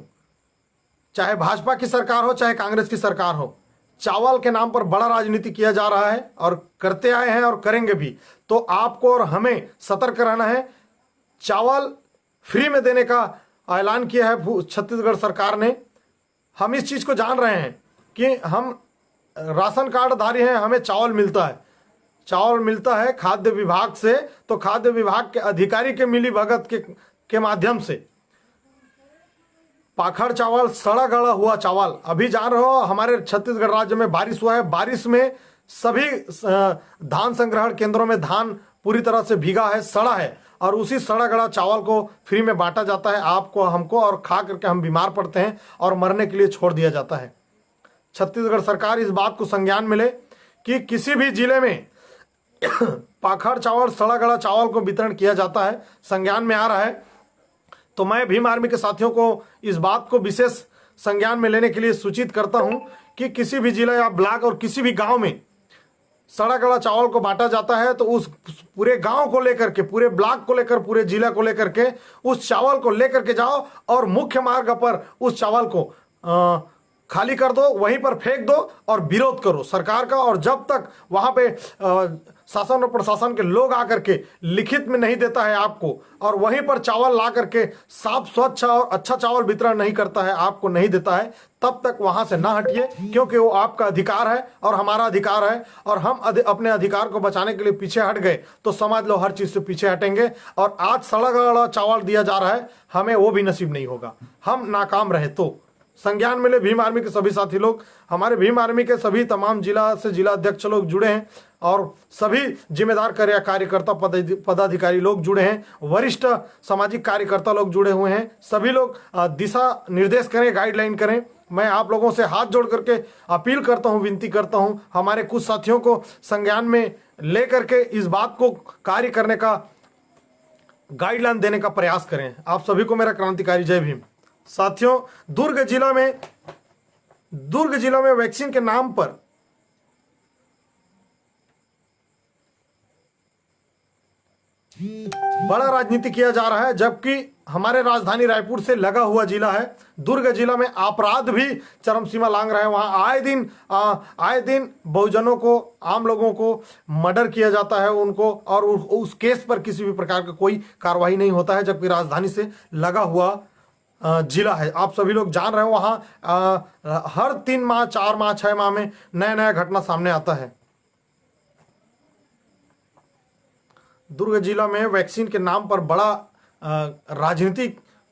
चाहे भाजपा की सरकार हो चाहे कांग्रेस की सरकार हो, चावल के नाम पर बड़ा राजनीति किया जा रहा है और करते आए हैं और करेंगे भी। तो आपको और हमें सतर्क रहना है। चावल फ्री में देने का ऐलान किया है छत्तीसगढ़ सरकार ने। हम इस चीज़ को जान रहे हैं कि हम राशन कार्डधारी हैं, हमें चावल मिलता है खाद्य विभाग से, तो खाद्य विभाग के अधिकारी के मिली भगत के माध्यम से पाखड़ चावल, सड़ा गला हुआ चावल, अभी जान रहे हो हमारे छत्तीसगढ़ राज्य में बारिश हुआ है, बारिश में सभी धान संग्रहण केंद्रों में धान पूरी तरह से भीगा है, सड़ा है, और उसी सड़ा गला चावल को फ्री में बांटा जाता है आपको, हमको, और खा करके हम बीमार पड़ते हैं और मरने के लिए छोड़ दिया जाता है। छत्तीसगढ़ सरकार इस बात को संज्ञान में ले कि किसी भी जिले में पाखड़ चावल, सड़ा गला चावल को वितरण किया जाता है, संज्ञान में आ रहा है। तो मैं भीम आर्मी के साथियों को इस बात को विशेष संज्ञान में लेने के लिए सूचित करता हूं कि किसी भी जिला या ब्लॉक और किसी भी गांव में सड़ा गला चावल को बांटा जाता है तो उस पूरे गांव को लेकर के, पूरे ब्लॉक को लेकर, पूरे जिला को लेकर के उस चावल को लेकर के जाओ और मुख्य मार्ग पर उस चावल को खाली कर दो, वहीं पर फेंक दो और विरोध करो सरकार का। और जब तक वहां पे शासन और प्रशासन के लोग आकर के लिखित में नहीं देता है आपको और वहीं पर चावल ला करके साफ स्वच्छ और अच्छा चावल वितरण नहीं करता है, आपको नहीं देता है, तब तक वहां से ना हटिए, क्योंकि वो आपका अधिकार है और हमारा अधिकार है। और हम अपने अधिकार को बचाने के लिए पीछे हट गए तो समझ लो हर चीज से पीछे हटेंगे। और आज सड़ा गला चावल दिया जा रहा है, हमें वो भी नसीब नहीं होगा, हम नाकाम रहे तो। संज्ञान मिले भीम आर्मी के सभी साथी लोग, हमारे भीम आर्मी के सभी तमाम जिला से जिला अध्यक्ष लोग जुड़े हैं, और सभी जिम्मेदार कार्यकर्ता पदाधिकारी लोग जुड़े हैं, वरिष्ठ सामाजिक कार्यकर्ता लोग जुड़े हुए हैं। सभी लोग दिशा निर्देश करें, गाइडलाइन करें। मैं आप लोगों से हाथ जोड़ करके अपील करता हूं, विनती करता हूं, हमारे कुछ साथियों को संज्ञान में लेकर के इस बात को कार्य करने का गाइडलाइन देने का प्रयास करें। आप सभी को मेरा क्रांतिकारी जय भीम। साथियों, दुर्ग जिला में वैक्सीन के नाम पर बड़ा राजनीति किया जा रहा है, जबकि हमारे राजधानी रायपुर से लगा हुआ जिला है। दुर्ग जिला में अपराध भी चरम सीमा लांघ रहा है। वहां आए दिन बहुजनों को, आम लोगों को मर्डर किया जाता है उनको, और उस केस पर किसी भी प्रकार का कोई कार्रवाई नहीं होता है, जबकि राजधानी से लगा हुआ जिला है। आप सभी लोग जान रहे हो, वहां हर 3 माह, 4 माह, 6 माह में नया घटना सामने आता है। दुर्ग जिला में वैक्सीन के नाम पर बड़ा राजनीति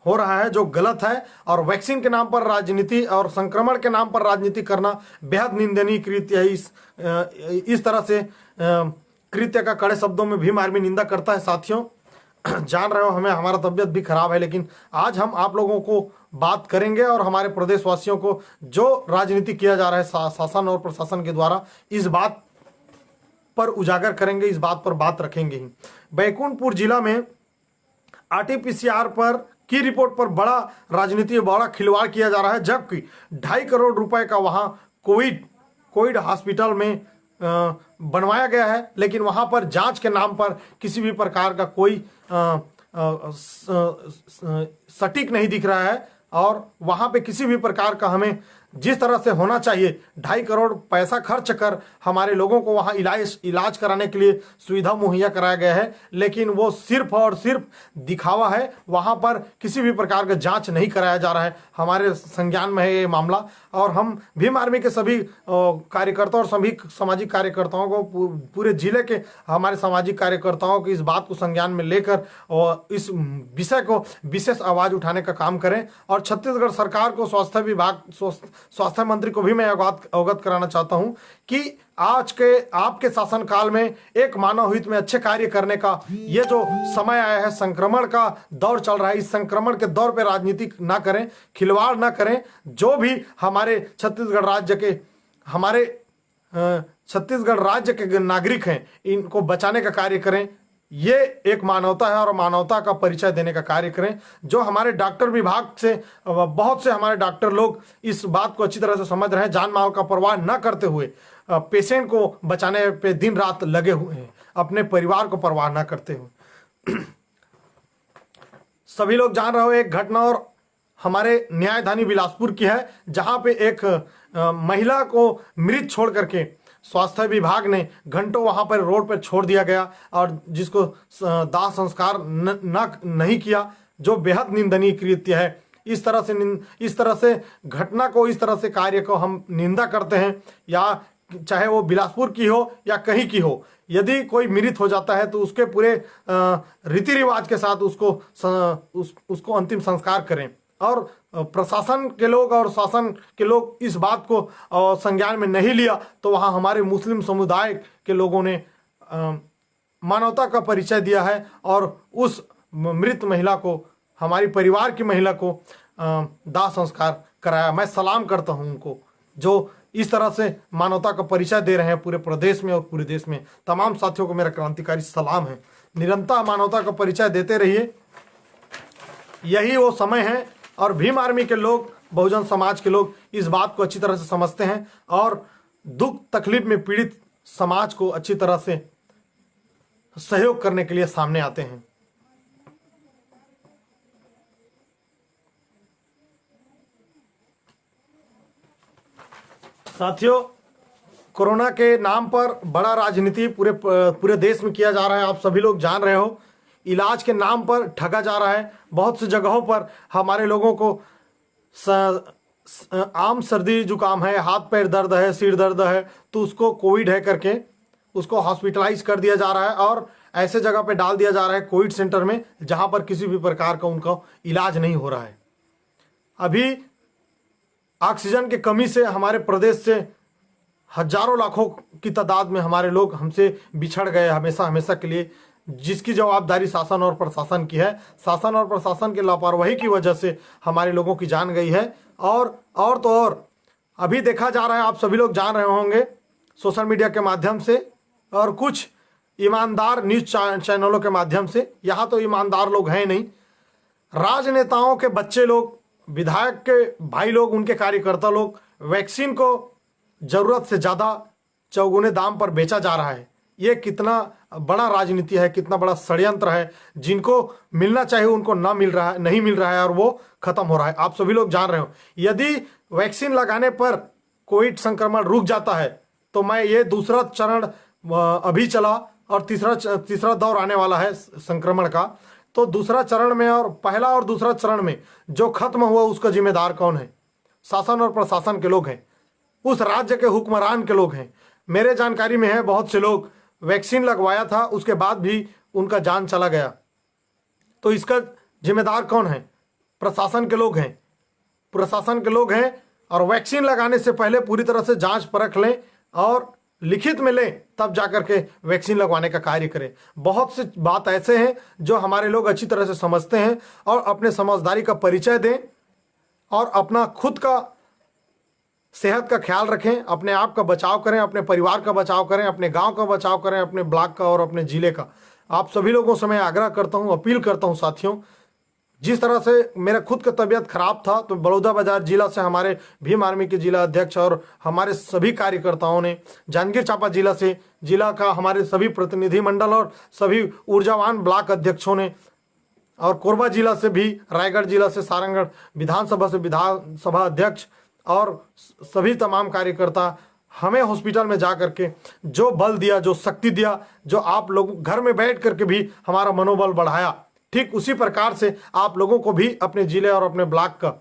हो रहा है, जो गलत है। और वैक्सीन के नाम पर राजनीति और संक्रमण के नाम पर राजनीति करना बेहद निंदनीय कृत्य है। इस तरह से कृत्य का कड़े शब्दों में भीम आर्मी निंदा करता है। साथियों, जान रहे हो, हमारा तबीयत भी खराब है, लेकिन आज हम आप लोगों को बात करेंगे और हमारे प्रदेशवासियों को जो राजनीति किया जा रहा है शासन और प्रशासन के द्वारा, इस बात पर उजागर करेंगे, इस बात पर बात रखेंगे ही। बैकुंठपुर जिला में आरटीपीसीआर पर की रिपोर्ट पर बड़ा राजनीति, बड़ा खिलवाड़ किया जा रहा है, जबकि 2.5 करोड़ रुपए का वहां कोविड हॉस्पिटल में बनवाया गया है, लेकिन वहां पर जांच के नाम पर किसी भी प्रकार का कोई सटीक नहीं दिख रहा है। और वहां पे किसी भी प्रकार का हमें जिस तरह से होना चाहिए 2.5 करोड़ पैसा खर्च कर हमारे लोगों को वहां इलाज कराने के लिए सुविधा मुहैया कराया गया है, लेकिन वो सिर्फ और सिर्फ दिखावा है। वहां पर किसी भी प्रकार का जांच नहीं कराया जा रहा है। हमारे संज्ञान में है ये मामला, और हम भीम आर्मी के सभी कार्यकर्ताओं और सभी सामाजिक कार्यकर्ताओं को, पूरे जिले के हमारे सामाजिक कार्यकर्ताओं को इस बात को संज्ञान में लेकर और इस विषय को विशेष आवाज उठाने का काम करें। और छत्तीसगढ़ सरकार को, स्वास्थ्य विभाग, स्वास्थ्य मंत्री को भी मैं अवगत कराना चाहता हूं कि आज के आपके शासनकाल में एक मानव हित में अच्छे कार्य करने का ये जो समय आया है, संक्रमण का दौर चल रहा है, इस संक्रमण के दौर पे राजनीति ना करें, खिलवाड़ ना करें। जो भी हमारे छत्तीसगढ़ राज्य के नागरिक हैं, इनको बचाने का कार्य करें। ये एक मानवता है और मानवता का परिचय देने का कार्य करें। जो हमारे डॉक्टर विभाग से बहुत से हमारे डॉक्टर लोग इस बात को अच्छी तरह से समझ रहे हैं, जान माल का परवाह न करते हुए पेशेंट को बचाने पे दिन रात लगे हुए हैं, अपने परिवार को परवाह न करते हुए। सभी लोग जान रहे हो, एक घटना और हमारे न्यायधानी बिलासपुर की है, जहां पे एक महिला को मृत छोड़ करके स्वास्थ्य विभाग ने घंटों वहां पर रोड पर छोड़ दिया गया, और जिसको दाह संस्कार नहीं किया, जो बेहद निंदनीय कृत्य है। इस तरह से घटना को, इस तरह से कार्य को हम निंदा करते हैं, या चाहे वो बिलासपुर की हो या कहीं की हो। यदि कोई मृत हो जाता है तो उसके पूरे रीति रिवाज के साथ उसको अंतिम संस्कार करें। और प्रशासन के लोग और शासन के लोग इस बात को संज्ञान में नहीं लिया, तो वहाँ हमारे मुस्लिम समुदाय के लोगों ने मानवता का परिचय दिया है और उस मृत महिला को, हमारी परिवार की महिला को दाह संस्कार कराया। मैं सलाम करता हूँ उनको, जो इस तरह से मानवता का परिचय दे रहे हैं पूरे प्रदेश में और पूरे देश में। तमाम साथियों को मेरा क्रांतिकारी सलाम है। निरंतर मानवता का परिचय देते रहिए, यही वो समय है। और भीम आर्मी के लोग, बहुजन समाज के लोग इस बात को अच्छी तरह से समझते हैं और दुख तकलीफ में पीड़ित समाज को अच्छी तरह से सहयोग करने के लिए सामने आते हैं। साथियों, कोरोना के नाम पर बड़ा राजनीति पूरे देश में किया जा रहा है। आप सभी लोग जान रहे हो, इलाज के नाम पर ठगा जा रहा है। बहुत सी जगहों पर हमारे लोगों को आम सर्दी जुकाम है, हाथ पैर दर्द है, सिर दर्द है, तो उसको कोविड है करके उसको हॉस्पिटलाइज कर दिया जा रहा है और ऐसे जगह पे डाल दिया जा रहा है कोविड सेंटर में, जहां पर किसी भी प्रकार का उनका इलाज नहीं हो रहा है। अभी ऑक्सीजन की कमी से हमारे प्रदेश से हजारों लाखों की तादाद में हमारे लोग हमसे बिछड़ गए हमेशा हमेशा के लिए, जिसकी जवाबदारी शासन और प्रशासन की है। शासन और प्रशासन की लापरवाही की वजह से हमारे लोगों की जान गई है। और तो और अभी देखा जा रहा है, आप सभी लोग जान रहे होंगे सोशल मीडिया के माध्यम से और कुछ ईमानदार न्यूज चैनलों के माध्यम से, यहाँ तो ईमानदार लोग हैं नहीं, राजनेताओं के बच्चे लोग, विधायक के भाई लोग, उनके कार्यकर्ता लोग वैक्सीन को जरूरत से ज़्यादा चौगुने दाम पर बेचा जा रहा है। ये कितना बड़ा राजनीति है, कितना बड़ा षड्यंत्र है। जिनको मिलना चाहिए उनको ना मिल रहा है, नहीं मिल रहा है और वो खत्म हो रहा है। आप सभी लोग जान रहे हो, यदि वैक्सीन लगाने पर कोविड संक्रमण रुक जाता है तो मैं ये दूसरा चरण अभी चला और तीसरा दौर आने वाला है संक्रमण का, तो दूसरा चरण में और पहला और दूसरा चरण में जो खत्म हुआ उसका जिम्मेदार कौन है? शासन और प्रशासन के लोग हैं, उस राज्य के हुक्मरान के लोग हैं। मेरे जानकारी में है बहुत से लोग वैक्सीन लगवाया था, उसके बाद भी उनका जान चला गया, तो इसका जिम्मेदार कौन है? प्रशासन के लोग हैं। प्रशासन के लोग हैं और वैक्सीन लगाने से पहले पूरी तरह से जांच परख लें और लिखित में लें, तब जाकर के वैक्सीन लगवाने का कार्य करें। बहुत से बात ऐसे हैं जो हमारे लोग अच्छी तरह से समझते हैं और अपने समझदारी का परिचय दें और अपना खुद का सेहत का ख्याल रखें, अपने आप का बचाव करें, अपने परिवार का बचाव करें, अपने गांव का बचाव करें, अपने ब्लॉक का और अपने ज़िले का। आप सभी लोगों से मैं आग्रह करता हूं, अपील करता हूं साथियों, जिस तरह से मेरा खुद का तबीयत खराब था तो बलौदाबाजार जिला से हमारे भीम आर्मी के जिला अध्यक्ष और हमारे सभी कार्यकर्ताओं ने, जांजगीर चांपा जिला से जिला का हमारे सभी प्रतिनिधि मंडल और सभी ऊर्जावान ब्लॉक अध्यक्षों ने, और कोरबा जिला से भी, रायगढ़ जिला से सारंगढ़ विधानसभा से विधानसभा अध्यक्ष और सभी तमाम कार्यकर्ता हमें हॉस्पिटल में जा करके जो बल दिया, जो शक्ति दिया, जो आप लोग घर में बैठ करके भी हमारा मनोबल बढ़ाया, ठीक उसी प्रकार से आप लोगों को भी अपने जिले और अपने ब्लॉक का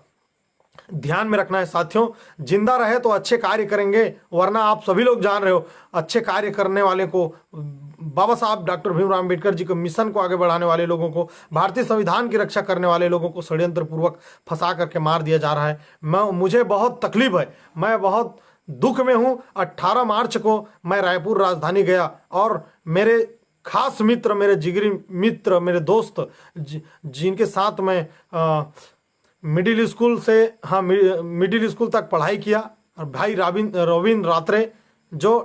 ध्यान में रखना है साथियों। जिंदा रहे तो अच्छे कार्य करेंगे, वरना आप सभी लोग जान रहे हो अच्छे कार्य करने वाले को, बाबा साहब डॉक्टर भीमराव अम्बेडकर जी के मिशन को आगे बढ़ाने वाले लोगों को, भारतीय संविधान की रक्षा करने वाले लोगों को षड्यंत्र पूर्वक फंसा करके मार दिया जा रहा है। मुझे बहुत तकलीफ है, मैं बहुत दुख में हूँ। 18 मार्च को मैं रायपुर राजधानी गया और मेरे खास मित्र, मेरे जिगरी मित्र, मेरे दोस्त जिनके साथ मैं मिडिल स्कूल से, हाँ मिडिल स्कूल तक पढ़ाई किया, और भाई रविंद्र रात्रे जो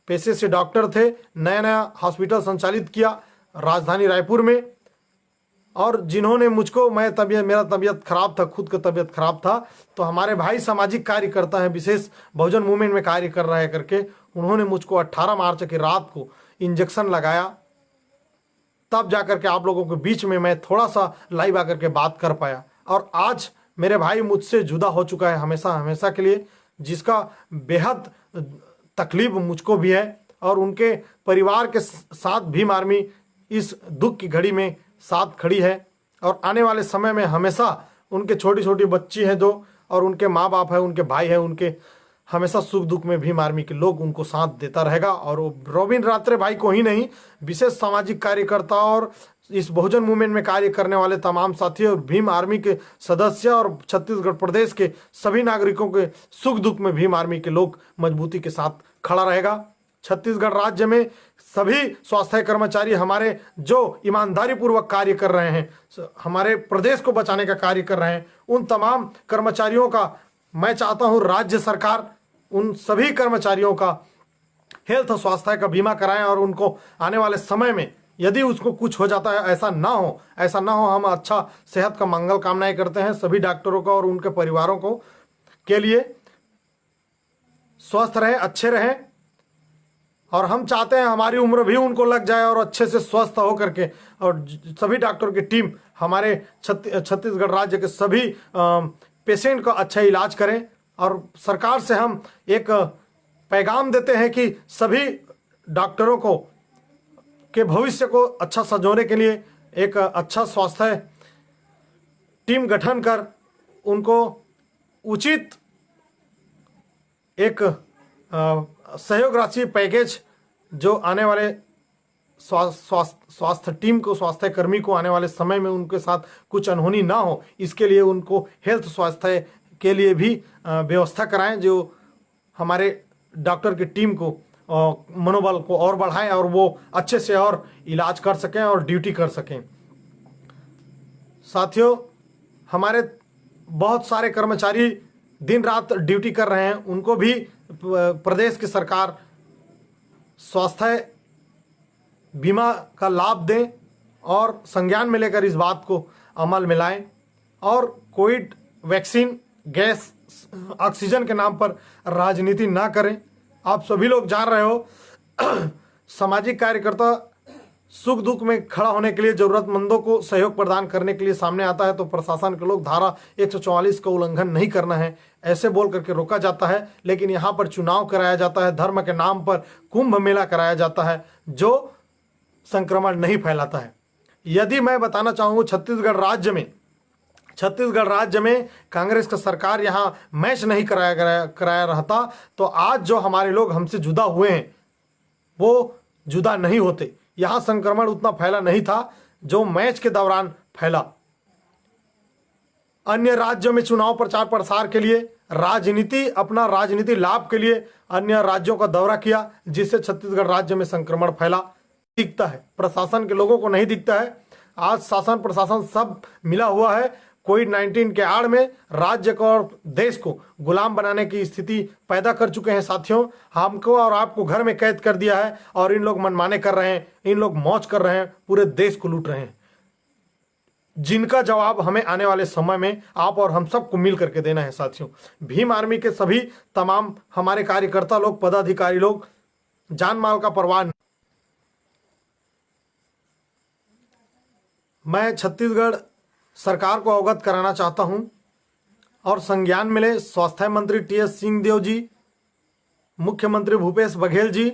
पेशे से डॉक्टर थे, नया नया हॉस्पिटल संचालित किया राजधानी रायपुर में, और जिन्होंने मुझको, मेरा तबीयत खराब था, खुद का तबीयत खराब था, तो हमारे भाई सामाजिक कार्य करता है, विशेष बहुजन मूवमेंट में कार्य कर रहा है करके, उन्होंने मुझको 18 मार्च की रात को इंजेक्शन लगाया, तब जाकर के आप लोगों के बीच में मैं थोड़ा सा लाइव आकर के बात कर पाया। और आज मेरे भाई मुझसे जुदा हो चुका है हमेशा हमेशा के लिए, जिसका बेहद तकलीफ मुझको भी है, और उनके परिवार के साथ भीम आर्मी इस दुख की घड़ी में साथ खड़ी है, और आने वाले समय में हमेशा उनके छोटी छोटी बच्ची हैं जो, और उनके माँ बाप है, उनके भाई हैं, उनके हमेशा सुख दुख में भीम आर्मी के लोग उनको साथ देता रहेगा। और रविंद्र रात्रे भाई को ही नहीं, विशेष सामाजिक कार्यकर्ता और इस बहुजन मूवमेंट में कार्य करने वाले तमाम साथी और भीम आर्मी के सदस्य और छत्तीसगढ़ प्रदेश के सभी नागरिकों के सुख दुख में भीम आर्मी के लोग मजबूती के साथ खड़ा रहेगा। छत्तीसगढ़ राज्य में सभी स्वास्थ्य कर्मचारी हमारे जो ईमानदारी पूर्वक कार्य कर रहे हैं, हमारे प्रदेश को बचाने का कार्य कर रहे हैं, उन तमाम कर्मचारियों का मैं चाहता हूं राज्य सरकार उन सभी कर्मचारियों का हेल्थ और स्वास्थ्य का बीमा कराएं, और उनको आने वाले समय में यदि उसको कुछ हो जाता है, ऐसा ना हो, हम अच्छा सेहत का मंगल कामनाएं करते हैं सभी डॉक्टरों का और उनके परिवारों को के लिए। स्वस्थ रहे, अच्छे रहें, और हम चाहते हैं हमारी उम्र भी उनको लग जाए और अच्छे से स्वस्थ हो करके, और सभी डॉक्टर की टीम हमारे छत्तीसगढ़ राज्य के सभी पेशेंट का अच्छा इलाज करें। और सरकार से हम एक पैगाम देते हैं कि सभी डॉक्टरों को के भविष्य को अच्छा संजोने के लिए एक अच्छा स्वास्थ्य टीम गठन कर उनको उचित एक सहयोग राशि पैकेज जो आने वाले स्वास्थ्य टीम को, स्वास्थ्य कर्मी को आने वाले समय में उनके साथ कुछ अनहोनी ना हो, इसके लिए उनको हेल्थ स्वास्थ्य के लिए भी व्यवस्था कराएं, जो हमारे डॉक्टर की टीम को मनोबल को और बढ़ाएं और वो अच्छे से और इलाज कर सकें और ड्यूटी कर सकें। साथियों, हमारे बहुत सारे कर्मचारी दिन रात ड्यूटी कर रहे हैं, उनको भी प्रदेश की सरकार स्वास्थ्य बीमा का लाभ दें और संज्ञान में लेकर इस बात को अमल में लाएं और कोविड वैक्सीन, गैस, ऑक्सीजन के नाम पर राजनीति ना करें। आप सभी लोग जान रहे हो सामाजिक कार्यकर्ता सुख दुख में खड़ा होने के लिए, जरूरतमंदों को सहयोग प्रदान करने के लिए सामने आता है तो प्रशासन के लोग धारा 144 का उल्लंघन नहीं करना है ऐसे बोल करके रोका जाता है। लेकिन यहाँ पर चुनाव कराया जाता है, धर्म के नाम पर कुंभ मेला कराया जाता है जो संक्रमण नहीं फैलाता है। यदि मैं बताना चाहूँ, छत्तीसगढ़ राज्य में कांग्रेस का सरकार यहाँ मैच नहीं कराया रहता तो आज जो हमारे लोग हमसे जुदा हुए हैं वो जुदा नहीं होते। यहाँ संक्रमण उतना फैला नहीं था जो मैच के दौरान फैला। अन्य राज्यों में चुनाव प्रचार प्रसार के लिए अपना राजनीति लाभ के लिए अन्य राज्यों का दौरा किया, जिससे छत्तीसगढ़ राज्य में संक्रमण फैला। दिखता है, प्रशासन के लोगों को नहीं दिखता है। आज शासन प्रशासन सब मिला हुआ है। कोविड-19 के आड़ में राज्य को और देश को गुलाम बनाने की स्थिति पैदा कर चुके हैं। साथियों, हमको और आपको घर में कैद कर दिया है और इन लोग मनमाने कर रहे हैं, इन लोग मौज कर रहे हैं, पूरे देश को लूट रहे हैं, जिनका जवाब हमें आने वाले समय में आप और हम सबको मिल करके देना है। साथियों, भीम आर्मी के सभी तमाम हमारे कार्यकर्ता लोग, पदाधिकारी लोग, जान माल का परवाह। मैं छत्तीसगढ़ सरकार को अवगत कराना चाहता हूं और संज्ञान मिले स्वास्थ्य मंत्री टी.एस. सिंहदेव जी, मुख्यमंत्री भूपेश बघेल जी,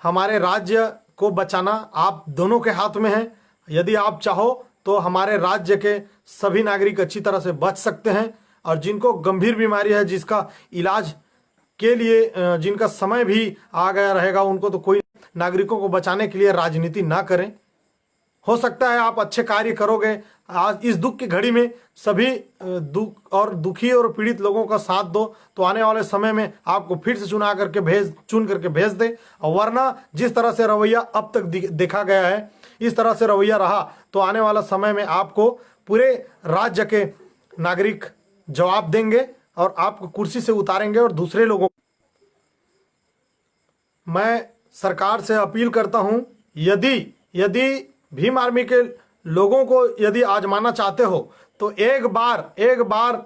हमारे राज्य को बचाना आप दोनों के हाथ में है। यदि आप चाहो तो हमारे राज्य के सभी नागरिक अच्छी तरह से बच सकते हैं और जिनको गंभीर बीमारी है, जिसका इलाज के लिए जिनका समय भी आ गया रहेगा, उनको तो कोई नागरिकों को बचाने के लिए राजनीति ना करें। हो सकता है आप अच्छे कार्य करोगे, आज इस दुख की घड़ी में सभी दुखी और पीड़ित लोगों का साथ दो तो आने वाले समय में आपको फिर से चुन करके भेज दे। और वरना जिस तरह से रवैया अब तक देखा गया है, इस तरह से रवैया रहा तो आने वाला समय में आपको पूरे राज्य के नागरिक जवाब देंगे और आपको कुर्सी से उतारेंगे और दूसरे लोगों। मैं सरकार से अपील करता हूं, यदि भीम आर्मी के लोगों को यदि आजमाना चाहते हो तो एक बार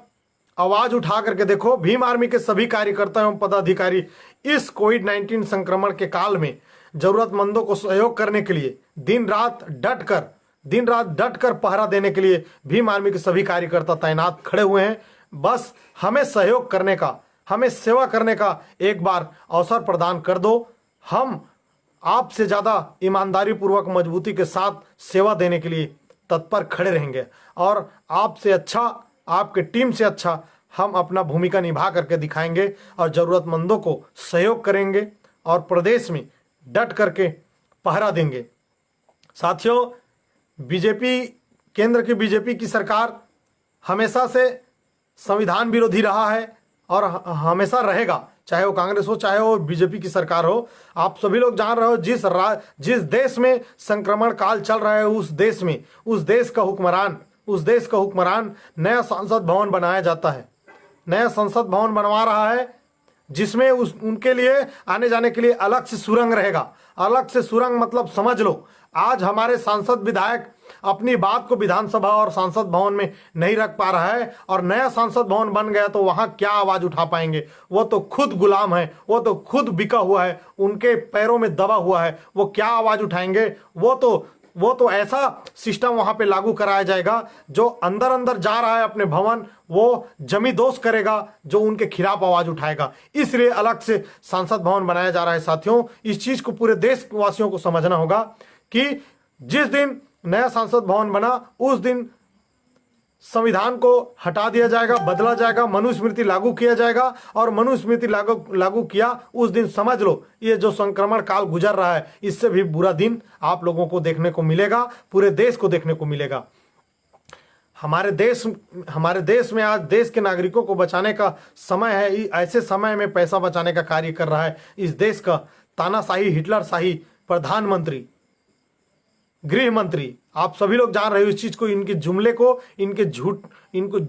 आवाज उठा करके देखो। भीम आर्मी के सभी कार्यकर्ता एवं पदाधिकारी इस कोविड-19 संक्रमण के काल में जरूरतमंदों को सहयोग करने के लिए दिन रात डट कर पहरा देने के लिए भीम आर्मी के सभी कार्यकर्ता तैनात खड़े हुए हैं। बस हमें सहयोग करने का, हमें सेवा करने का एक बार अवसर प्रदान कर दो। हम आपसे ज्यादा ईमानदारी पूर्वक, मजबूती के साथ सेवा देने के लिए तत्पर खड़े रहेंगे और आपसे अच्छा, आपके टीम से अच्छा हम अपना भूमिका निभा करके दिखाएंगे और जरूरतमंदों को सहयोग करेंगे और प्रदेश में डट करके पहरा देंगे। साथियों, केंद्र की बीजेपी की सरकार हमेशा से संविधान विरोधी रहा है और हमेशा रहेगा, चाहे वो कांग्रेस हो चाहे वो बीजेपी की सरकार हो। आप सभी लोग जान रहे हो जिस देश में संक्रमण काल चल रहा है, उस देश का हुक्मरान नया संसद भवन बनाया जाता है, नया संसद भवन बनवा रहा है जिसमें उनके लिए आने जाने के लिए अलग से सुरंग रहेगा। अलग से सुरंग मतलब समझ लो, आज हमारे सांसद विधायक अपनी बात को विधानसभा और सांसद भवन में नहीं रख पा रहा है और नया सांसद भवन बन गया तो वहां क्या आवाज उठा पाएंगे। वो तो खुद गुलाम है, वो तो खुद बिका हुआ है, उनके पैरों में दबा हुआ है, वो क्या आवाज उठाएंगे। वो तो ऐसा सिस्टम वहां पे लागू कराया जाएगा जो अंदर जा रहा है अपने भवन, वो जमी दोष करेगा जो उनके खिलाफ आवाज उठाएगा। इसलिए अलग से सांसद भवन बनाया जा रहा है। साथियों, इस चीज को पूरे देशवासियों को समझना होगा कि जिस दिन नया संसद भवन बना उस दिन संविधान को हटा दिया जाएगा, बदला जाएगा, मनुस्मृति लागू किया जाएगा और मनुस्मृति लागू किया उस दिन समझ लो ये जो संक्रमण काल गुजर रहा है इससे भी बुरा दिन आप लोगों को देखने को मिलेगा, पूरे देश को देखने को मिलेगा। हमारे देश में आज देश के नागरिकों को बचाने का समय है। ऐसे समय में पैसा बचाने का कार्य कर रहा है इस देश का तानाशाही हिटलरशाही प्रधानमंत्री, गृह मंत्री। आप सभी लोग जान रहे हो इस चीज को, इनके जुमले को, इनको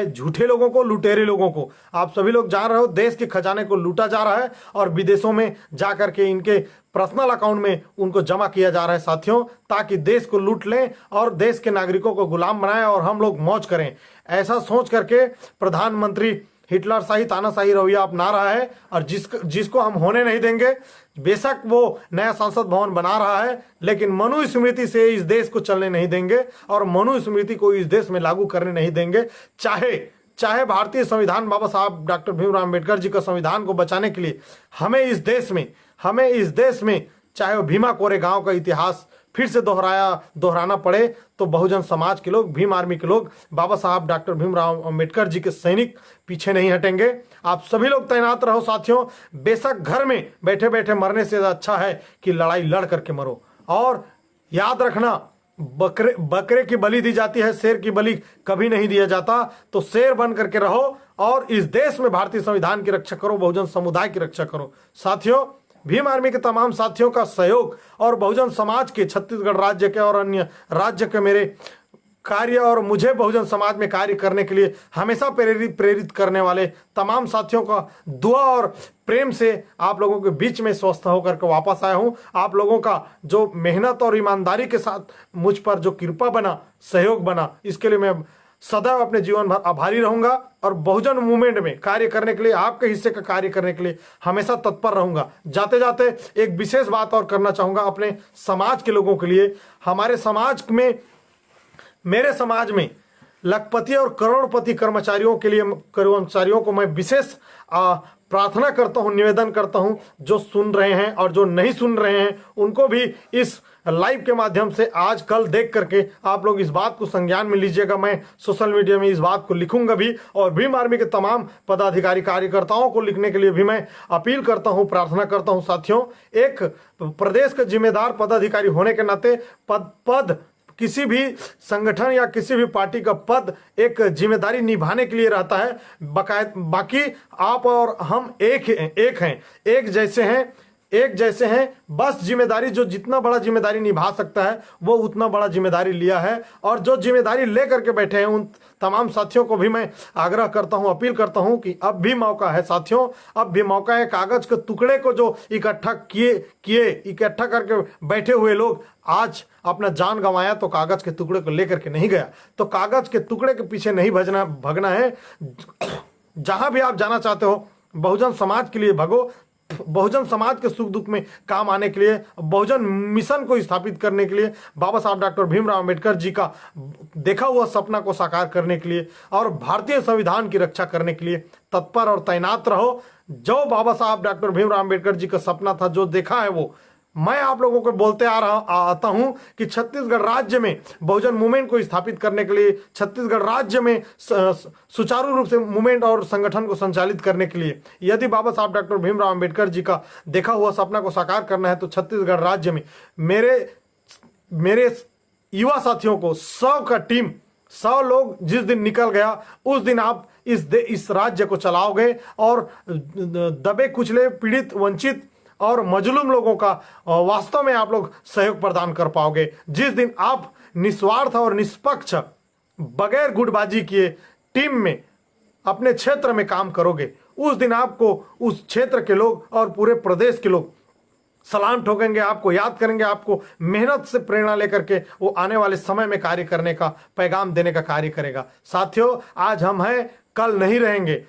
झूठे लोगों को, लुटेरे लोगों को आप सभी लोग जान रहे हो। देश के खजाने को लूटा जा रहा है और विदेशों में जा करके इनके पर्सनल अकाउंट में उनको जमा किया जा रहा है साथियों, ताकि देश को लूट लें और देश के नागरिकों को गुलाम बनाएं और हम लोग मौज करें। ऐसा सोच करके प्रधानमंत्री हिटलरशाही तानाशाही रवैया अपना रहा है और जिसको हम होने नहीं देंगे। बेशक वो नया संसद भवन बना रहा है, लेकिन मनुस्मृति से इस देश को चलने नहीं देंगे और मनुस्मृति को इस देश में लागू करने नहीं देंगे। चाहे भारतीय संविधान, बाबा साहब डॉक्टर भीमराव अंबेडकर जी का संविधान को बचाने के लिए हमें इस देश में चाहे वो भीमा कोरेगांव का इतिहास फिर से दोहराना पड़े, तो बहुजन समाज के लोग, भीम आर्मी के लोग, बाबा साहब डॉक्टर भीमराव अंबेडकर जी के सैनिक पीछे नहीं हटेंगे। आप सभी लोग तैनात रहो साथियों। बेशक घर में बैठे बैठे मरने से अच्छा है कि लड़ाई लड़ करके मरो। और याद रखना, बकरे की बलि दी जाती है, शेर की बलि कभी नहीं दिया जाता। तो शेर बन करके रहो और इस देश में भारतीय संविधान की रक्षा करो, बहुजन समुदाय की रक्षा करो साथियों। भीम आर्मी के तमाम साथियों का सहयोग और बहुजन समाज के, छत्तीसगढ़ राज्य के और अन्य राज्य के मेरे कार्य और मुझे बहुजन समाज में कार्य करने के लिए हमेशा प्रेरित करने वाले तमाम साथियों का दुआ और प्रेम से आप लोगों के बीच में स्वस्थ होकर के वापस आया हूं। आप लोगों का जो मेहनत और ईमानदारी के साथ मुझ पर जो कृपा बना, सहयोग बना, इसके लिए मैं सदैव अपने जीवन भर आभारी रहूंगा और बहुजन मूवमेंट में कार्य करने के लिए, आपके हिस्से का कार्य करने के लिए हमेशा तत्पर रहूंगा। जाते जाते एक विशेष बात और करना चाहूंगा अपने समाज के लोगों के लिए। हमारे समाज में, मेरे समाज में लखपति और करोड़पति कर्मचारियों को मैं विशेष प्रार्थना करता हूं, निवेदन करता हूं, जो सुन रहे हैं और जो नहीं सुन रहे हैं उनको भी इस लाइव के माध्यम से आज कल देख करके आप लोग इस बात को संज्ञान में लीजिएगा। मैं सोशल मीडिया में इस बात को लिखूंगा भी और भीम आर्मी के तमाम पदाधिकारी कार्यकर्ताओं को लिखने के लिए भी मैं अपील करता हूं, प्रार्थना करता हूं साथियों। एक प्रदेश के जिम्मेदार पदाधिकारी होने के नाते पद किसी भी संगठन या किसी भी पार्टी का पद एक जिम्मेदारी निभाने के लिए रहता है। बाकी आप और हम एक जैसे हैं। बस जिम्मेदारी, जो जितना बड़ा जिम्मेदारी निभा सकता है वो उतना बड़ा जिम्मेदारी लिया है और जो जिम्मेदारी लेकर के बैठे हैं उन तमाम साथियों को भी मैं आग्रह करता हूं, अपील करता हूं कि अब भी मौका है साथियों, अब भी मौका है। कागज के टुकड़े को जो इकट्ठा करके बैठे हुए लोग आज अपना जान गंवाया तो कागज के टुकड़े को लेकर के नहीं गया। तो कागज के टुकड़े के पीछे नहीं भगना है। जहां भी आप जाना चाहते हो, बहुजन समाज के लिए भगो, बहुजन समाज के सुख दुख में काम आने के लिए, बहुजन मिशन को स्थापित करने के लिए, बाबा साहब डॉक्टर भीमराव अंबेडकर जी का देखा हुआ सपना को साकार करने के लिए और भारतीय संविधान की रक्षा करने के लिए तत्पर और तैनात रहो। जो बाबा साहब डॉक्टर भीमराव अंबेडकर जी का सपना था, जो देखा है, वो मैं आप लोगों को बोलते आता हूं कि छत्तीसगढ़ राज्य में बहुजन मूवमेंट को स्थापित करने के लिए, छत्तीसगढ़ राज्य में सुचारू रूप से मूवमेंट और संगठन को संचालित करने के लिए, यदि बाबा साहब डॉक्टर भीमराव अंबेडकर जी का देखा हुआ सपना को साकार करना है तो छत्तीसगढ़ राज्य में मेरे युवा साथियों को 100 लोग जिस दिन निकल गया उस दिन आप इस राज्य को चलाओगे और दबे कुचले, पीड़ित, वंचित और मजलूम लोगों का वास्तव में आप लोग सहयोग प्रदान कर पाओगे। जिस दिन आप निस्वार्थ और निष्पक्ष, बगैर गुटबाजी किए टीम में अपने क्षेत्र में काम करोगे, उस दिन आपको उस क्षेत्र के लोग और पूरे प्रदेश के लोग सलाम ठोकेंगे, आपको याद करेंगे, आपको मेहनत से प्रेरणा लेकर के वो आने वाले समय में कार्य करने का, पैगाम देने का कार्य करेगा। साथियों, आज हम हैं, कल नहीं रहेंगे।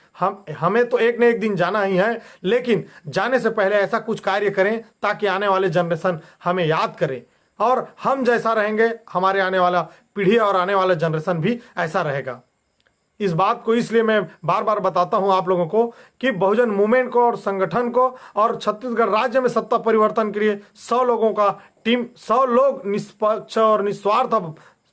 हमें तो एक न एक दिन जाना ही है, लेकिन जाने से पहले ऐसा कुछ कार्य करें ताकि आने वाले जनरेशन हमें याद करे और हम जैसा रहेंगे हमारे आने वाला पीढ़ी और आने वाला जनरेशन भी ऐसा रहेगा। इस बात को इसलिए मैं बार बार बताता हूं आप लोगों को कि बहुजन मूवमेंट को और संगठन को और छत्तीसगढ़ राज्य में सत्ता परिवर्तन के लिए 100 लोगों का टीम, 100 लोग निष्पक्ष और निस्वार्थ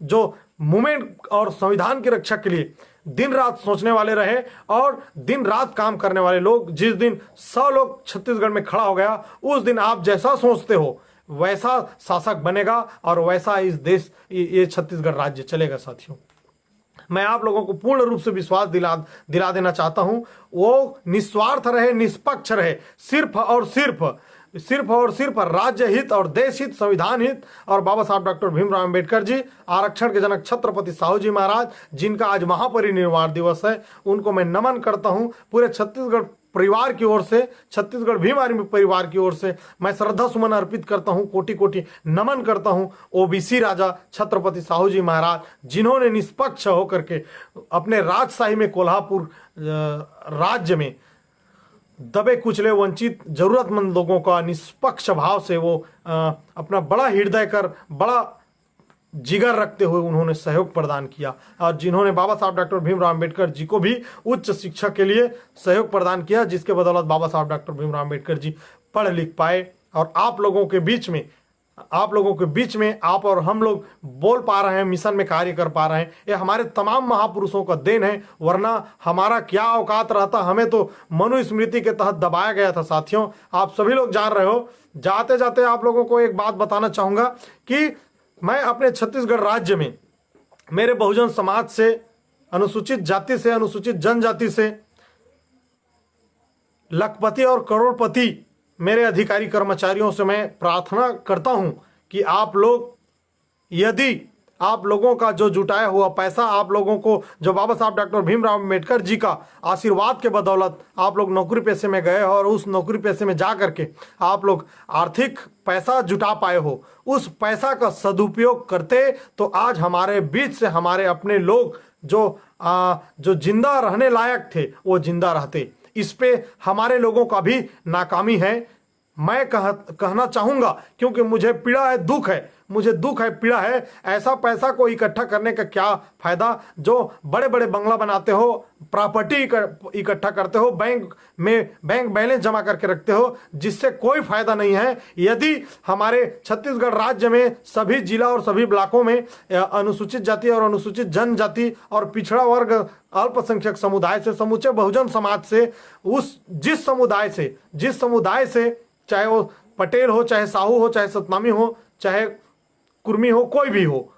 जो मूवमेंट और संविधान की रक्षा के लिए दिन रात सोचने वाले रहे और दिन रात काम करने वाले लोग, जिस दिन 100 लोग छत्तीसगढ़ में खड़ा हो गया, उस दिन आप जैसा सोचते हो वैसा शासक बनेगा और वैसा इस देश, ये छत्तीसगढ़ राज्य चलेगा साथियों। मैं आप लोगों को पूर्ण रूप से विश्वास दिला देना चाहता हूं, वो निस्वार्थ रहे, निष्पक्ष रहे, सिर्फ और सिर्फ राज्य हित और देश हित, संविधान हित और बाबा साहब डॉक्टर भीमराव अंबेडकर जी, आरक्षण के जनक छत्रपति साहू जी महाराज, जिनका आज महापरिनिर्वाण दिवस है, उनको मैं नमन करता हूं। पूरे छत्तीसगढ़ परिवार की ओर से, छत्तीसगढ़ भीम आर्मी परिवार की ओर से मैं श्रद्धा सुमन अर्पित करता हूं, कोटि कोटि नमन करता हूं ओबीसी राजा छत्रपति साहू जी महाराज, जिन्होंने निष्पक्ष होकर के अपने राजशाही में, कोल्हापुर राज्य में दबे कुचले वंचित जरूरतमंद लोगों का निष्पक्ष भाव से वो अपना बड़ा हृदय कर, बड़ा जिगर रखते हुए उन्होंने सहयोग प्रदान किया, और जिन्होंने बाबा साहब डॉक्टर भीमराव अंबेडकर जी को भी उच्च शिक्षा के लिए सहयोग प्रदान किया, जिसके बदौलत बाबा साहब डॉक्टर भीमराव अंबेडकर जी पढ़ लिख पाए और आप लोगों के बीच में आप और हम लोग बोल पा रहे हैं, मिशन में कार्य कर पा रहे हैं। ये हमारे तमाम महापुरुषों का देन है, वरना हमारा क्या औकात रहता, हमें तो मनुस्मृति के तहत दबाया गया था। साथियों, आप सभी लोग जान रहे हो। जाते जाते आप लोगों को एक बात बताना चाहूंगा कि मैं अपने छत्तीसगढ़ राज्य में मेरे बहुजन समाज से, अनुसूचित जाति से, अनुसूचित जनजाति से, लखपति और करोड़पति मेरे अधिकारी कर्मचारियों से मैं प्रार्थना करता हूं कि आप लोग, यदि आप लोगों का जो जुटाया हुआ पैसा, आप लोगों को जो बाबा साहब डॉक्टर भीमराव अंबेडकर जी का आशीर्वाद के बदौलत आप लोग नौकरी पेशे में गए हो और उस नौकरी पेशे में जा करके आप लोग आर्थिक पैसा जुटा पाए हो, उस पैसा का सदुपयोग करते तो आज हमारे बीच से हमारे अपने लोग जो जिंदा रहने लायक थे वो जिंदा रहते। इस पे हमारे लोगों का भी नाकामी है। मैं कहना चाहूंगा, क्योंकि मुझे पीड़ा है, दुख है, मुझे दुख है, पीड़ा है। ऐसा पैसा को इकट्ठा करने का क्या फायदा, जो बड़े बड़े बंगला बनाते हो, प्रॉपर्टी इकट्ठा करते हो, बैंक बैलेंस जमा करके रखते हो, जिससे कोई फायदा नहीं है। यदि हमारे छत्तीसगढ़ राज्य में सभी जिला और सभी ब्लॉकों में अनुसूचित जाति और अनुसूचित जनजाति और पिछड़ा वर्ग, अल्पसंख्यक समुदाय से, समूचे बहुजन समाज से, जिस समुदाय से चाहे वो पटेल हो, चाहे साहू हो, चाहे सतनामी हो, चाहे कुर्मी हो, कोई भी हो,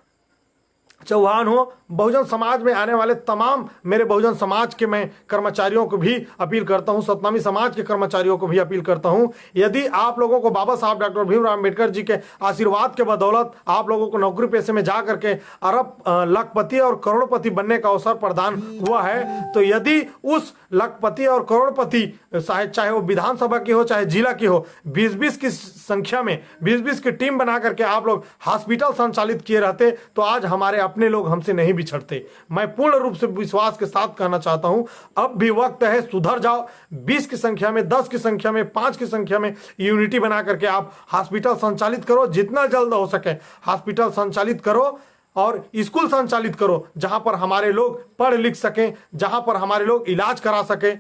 चौहान हो, बहुजन समाज में आने वाले तमाम मेरे बहुजन समाज के मैं कर्मचारियों को भी अपील करता हूं, सतनामी समाज के कर्मचारियों को भी अपील करता हूं, यदि आप लोगों को बाबा साहब डॉक्टर भीमराव अंबेडकर जी के आशीर्वाद के बदौलत आप लोगों को नौकरी पेशे में जा करके अरब, लखपति और करोड़पति बनने का अवसर प्रदान हुआ है, तो यदि उस लखपति और करोड़पति चाहे वो विधानसभा की हो, चाहे जिला की हो, 20-20 की संख्या में 20-20 की टीम बना करके आप लोग हॉस्पिटल संचालित किए रहते तो आज हमारे अपने लोग हमसे नहीं बिछड़ते। मैं पूर्ण रूप से विश्वास के साथ कहना चाहता हूं, अब भी वक्त है, सुधर जाओ। 20 की संख्या में, 10 की संख्या में, 5 की संख्या में यूनिटी बना करके आप हॉस्पिटल संचालित करो, जितना जल्द हो सके हॉस्पिटल संचालित करो और स्कूल संचालित करो, जहां पर हमारे लोग पढ़ लिख सकें, जहां पर हमारे लोग इलाज करा सके,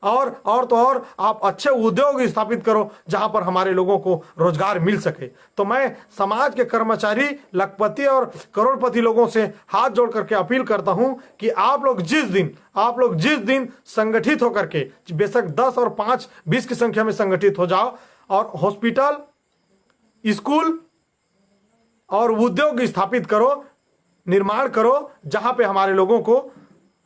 और तो और आप अच्छे उद्योग स्थापित करो जहां पर हमारे लोगों को रोजगार मिल सके। तो मैं समाज के कर्मचारी, लखपति और करोड़पति लोगों से हाथ जोड़ करके अपील करता हूं कि आप लोग जिस दिन संगठित होकर के, बेशक 10 और 5, 20 की संख्या में संगठित हो जाओ और हॉस्पिटल, स्कूल और उद्योग स्थापित करो, निर्माण करो, जहां पे हमारे लोगों को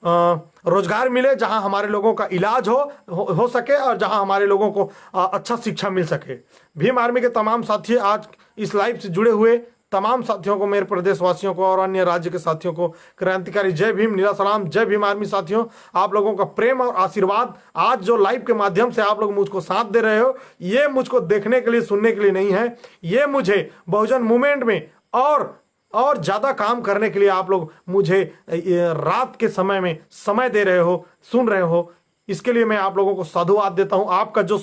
रोजगार मिले, जहां हमारे लोगों का इलाज हो सके और जहां हमारे लोगों को अच्छा शिक्षा मिल सके। भीम आर्मी के तमाम साथी, आज इस लाइव से जुड़े हुए तमाम साथियों को, मेरे प्रदेशवासियों को और अन्य राज्य के साथियों को क्रांतिकारी जय भीम, नीला सलाम। जय भीम आर्मी साथियों, आप लोगों का प्रेम और आशीर्वाद आज जो लाइव के माध्यम से आप लोग मुझको साथ दे रहे हो, ये मुझको देखने के लिए, सुनने के लिए नहीं है, ये मुझे बहुजन मूवमेंट में और ज्यादा काम करने के लिए आप लोग मुझे रात के समय में समय दे रहे हो, सुन रहे हो। इसके लिए मैं आप लोगों को साधुवाद देता हूं। आपका जो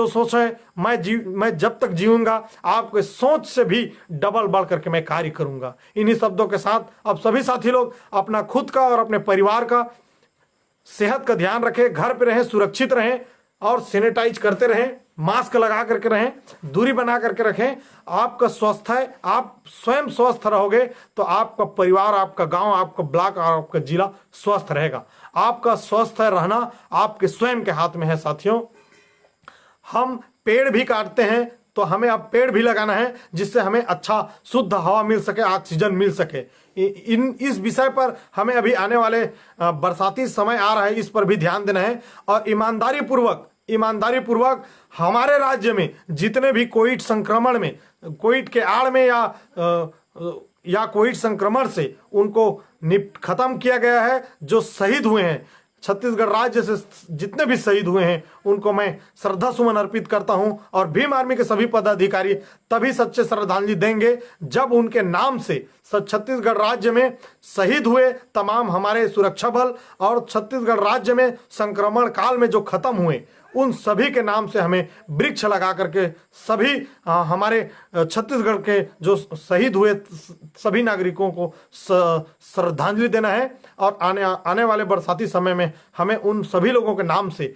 सोच है, मैं जब तक जीऊंगा आपके सोच से भी डबल बढ़ करके मैं कार्य करूंगा। इन्हीं शब्दों के साथ अब सभी साथी लोग अपना खुद का और अपने परिवार का सेहत का ध्यान रखें, घर पे रहें, सुरक्षित रहें और सैनिटाइज करते रहें, मास्क लगा करके रहें, दूरी बना करके रखें। आपका स्वस्थ है, आप स्वयं स्वस्थ रहोगे तो आपका परिवार, आपका गांव, आपका ब्लॉक और आपका जिला स्वस्थ रहेगा। आपका स्वस्थ रहना आपके स्वयं के हाथ में है। साथियों, हम पेड़ भी काटते हैं तो हमें अब पेड़ भी लगाना है जिससे हमें अच्छा शुद्ध हवा मिल सके, ऑक्सीजन मिल सके। इस विषय पर हमें अभी आने वाले बरसाती समय आ रहा है, इस पर भी ध्यान देना है। और ईमानदारी पूर्वक हमारे राज्य में जितने भी कोविड संक्रमण में, कोविड के आड़ में या कोविड संक्रमण से उनको खत्म किया गया है, जो शहीद हुए हैं छत्तीसगढ़ राज्य से जितने भी शहीद हुए हैं उनको मैं श्रद्धा सुमन अर्पित करता हूं। और भीम आर्मी के सभी पदाधिकारी तभी सच्चे श्रद्धांजलि देंगे जब उनके नाम से छत्तीसगढ़ राज्य में शहीद हुए तमाम हमारे सुरक्षा बल और छत्तीसगढ़ राज्य में संक्रमण काल में जो खत्म हुए उन सभी के नाम से हमें वृक्ष लगा करके सभी हमारे छत्तीसगढ़ के जो शहीद हुए सभी नागरिकों को श्रद्धांजलि देना है। और आने वाले बरसाती समय में हमें उन सभी लोगों के नाम से,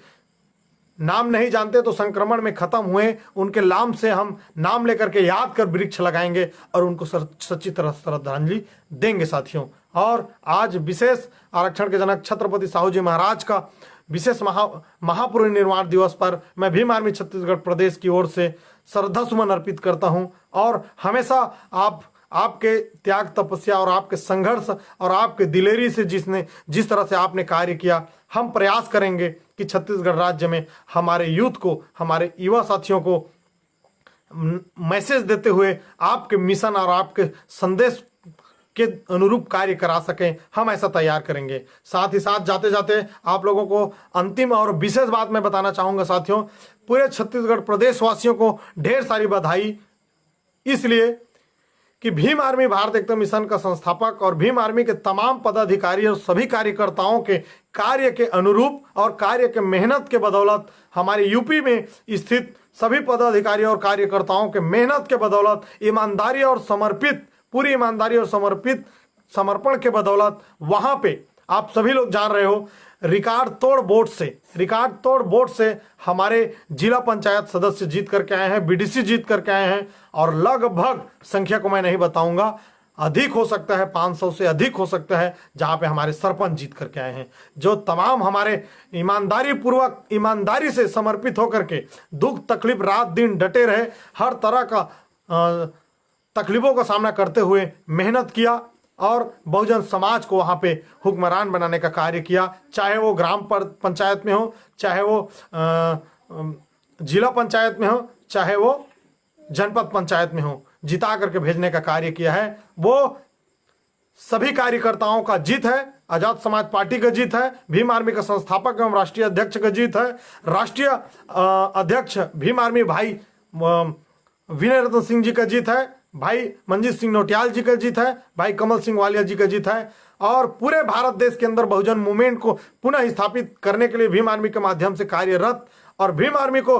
नाम नहीं जानते तो संक्रमण में खत्म हुए उनके नाम से हम नाम लेकर के याद कर वृक्ष लगाएंगे और उनको सच्ची तरह श्रद्धांजलि देंगे साथियों। और आज विशेष आरक्षण के जनक छत्रपति साहू जी महाराज का विशेष महापरिनिर्वाण दिवस पर मैं भीम आर्मी छत्तीसगढ़ प्रदेश की ओर से श्रद्धा सुमन अर्पित करता हूं। और हमेशा आपके त्याग तपस्या और आपके संघर्ष और आपके दिलेरी से जिस तरह से आपने कार्य किया, हम प्रयास करेंगे कि छत्तीसगढ़ राज्य में हमारे यूथ को, हमारे युवा साथियों को मैसेज देते हुए आपके मिशन और आपके संदेश के अनुरूप कार्य करा सकें, हम ऐसा तैयार करेंगे। साथ ही साथ जाते जाते आप लोगों को अंतिम और विशेष बात मैं बताना चाहूंगा साथियों, पूरे छत्तीसगढ़ प्रदेश वासियों को ढेर सारी बधाई, इसलिए कि भीम आर्मी भारत एकता मिशन का संस्थापक और भीम आर्मी के तमाम पदाधिकारी और सभी कार्यकर्ताओं के कार्य के अनुरूप और कार्य के मेहनत के बदौलत हमारे यूपी में स्थित सभी पदाधिकारी और कार्यकर्ताओं के मेहनत के बदौलत, ईमानदारी और पूरी ईमानदारी और समर्पण के बदौलत वहां पे आप सभी लोग जान रहे हो रिकॉर्ड तोड़ वोट से हमारे जिला पंचायत सदस्य जीत करके आए हैं, बीडीसी जीत करके आए हैं। और लगभग संख्या को मैं नहीं बताऊंगा, अधिक हो सकता है, 500 से अधिक हो सकता है, जहां पे हमारे सरपंच जीत करके आए हैं, जो तमाम हमारे ईमानदारी से समर्पित होकर के दुख तकलीफ रात दिन डटे रहे, हर तरह का तकलीफों का सामना करते हुए मेहनत किया और बहुजन समाज को वहां पे हुक्मरान बनाने का कार्य किया, चाहे वो ग्राम पंचायत में हो, चाहे वो जिला पंचायत में हो, चाहे वो जनपद पंचायत में हो, जिता करके भेजने का कार्य किया है। वो सभी कार्यकर्ताओं का जीत है, आजाद समाज पार्टी का जीत है, भीम आर्मी का संस्थापक एवं राष्ट्रीय अध्यक्ष का जीत है, राष्ट्रीय अध्यक्ष भीम आर्मी भाई विनय रतन सिंह जी का जीत है, भाई मंजीत सिंह नोटियाल जी का जीत है, भाई कमल सिंह वालिया जी का जीत है। और पूरे भारत देश के अंदर बहुजन मूवमेंट को पुनः स्थापित करने के लिए भीम आर्मी के माध्यम से कार्यरत और भीम आर्मी को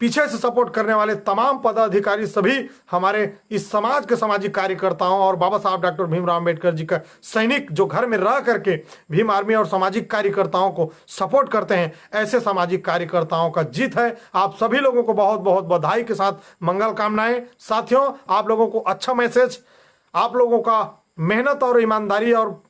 पीछे से सपोर्ट करने वाले तमाम पदाधिकारी, सभी हमारे इस समाज के सामाजिक कार्यकर्ताओं और बाबा साहब डॉक्टर भीमराव अम्बेडकर जी का सैनिक जो घर में रह करके भीम आर्मी और सामाजिक कार्यकर्ताओं को सपोर्ट करते हैं, ऐसे सामाजिक कार्यकर्ताओं का जीत है। आप सभी लोगों को बहुत बहुत बधाई के साथ मंगल कामनाएं। साथियों, आप लोगों को अच्छा मैसेज, आप लोगों का मेहनत और ईमानदारी और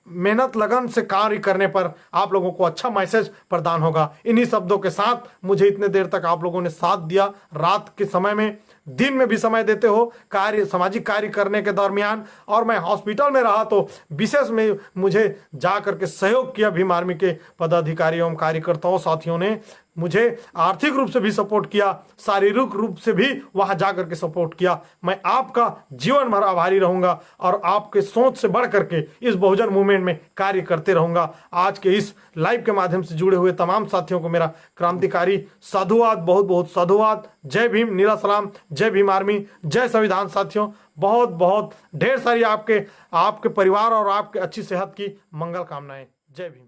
मेहनत लगन से कार्य करने पर आप लोगों को अच्छा मैसेज प्रदान होगा। इन्हीं शब्दों के साथ मुझे इतने देर तक आप लोगों ने साथ दिया, रात के समय में, दिन में भी समय देते हो कार्य, सामाजिक कार्य करने के दरमियान, और मैं हॉस्पिटल में रहा तो विशेष में मुझे जा करके सहयोग किया। भीम आर्मी के पदाधिकारियों कार्यकर्ताओं साथियों ने मुझे आर्थिक रूप से भी सपोर्ट किया, शारीरिक रूप से भी वहां जाकर के सपोर्ट किया। मैं आपका जीवन भर आभारी रहूंगा और आपके सोच से बढ़ करके इस बहुजन मूवमेंट में कार्य करते रहूंगा। आज के इस लाइव के माध्यम से जुड़े हुए तमाम साथियों को मेरा क्रांतिकारी साधुवाद, बहुत बहुत साधुवाद। जय भीम, नीला सलाम, जय भीम आर्मी, जय संविधान। साथियों, बहुत बहुत ढेर सारी आपके परिवार और आपके अच्छी सेहत की मंगल कामनाएं। जय भीम।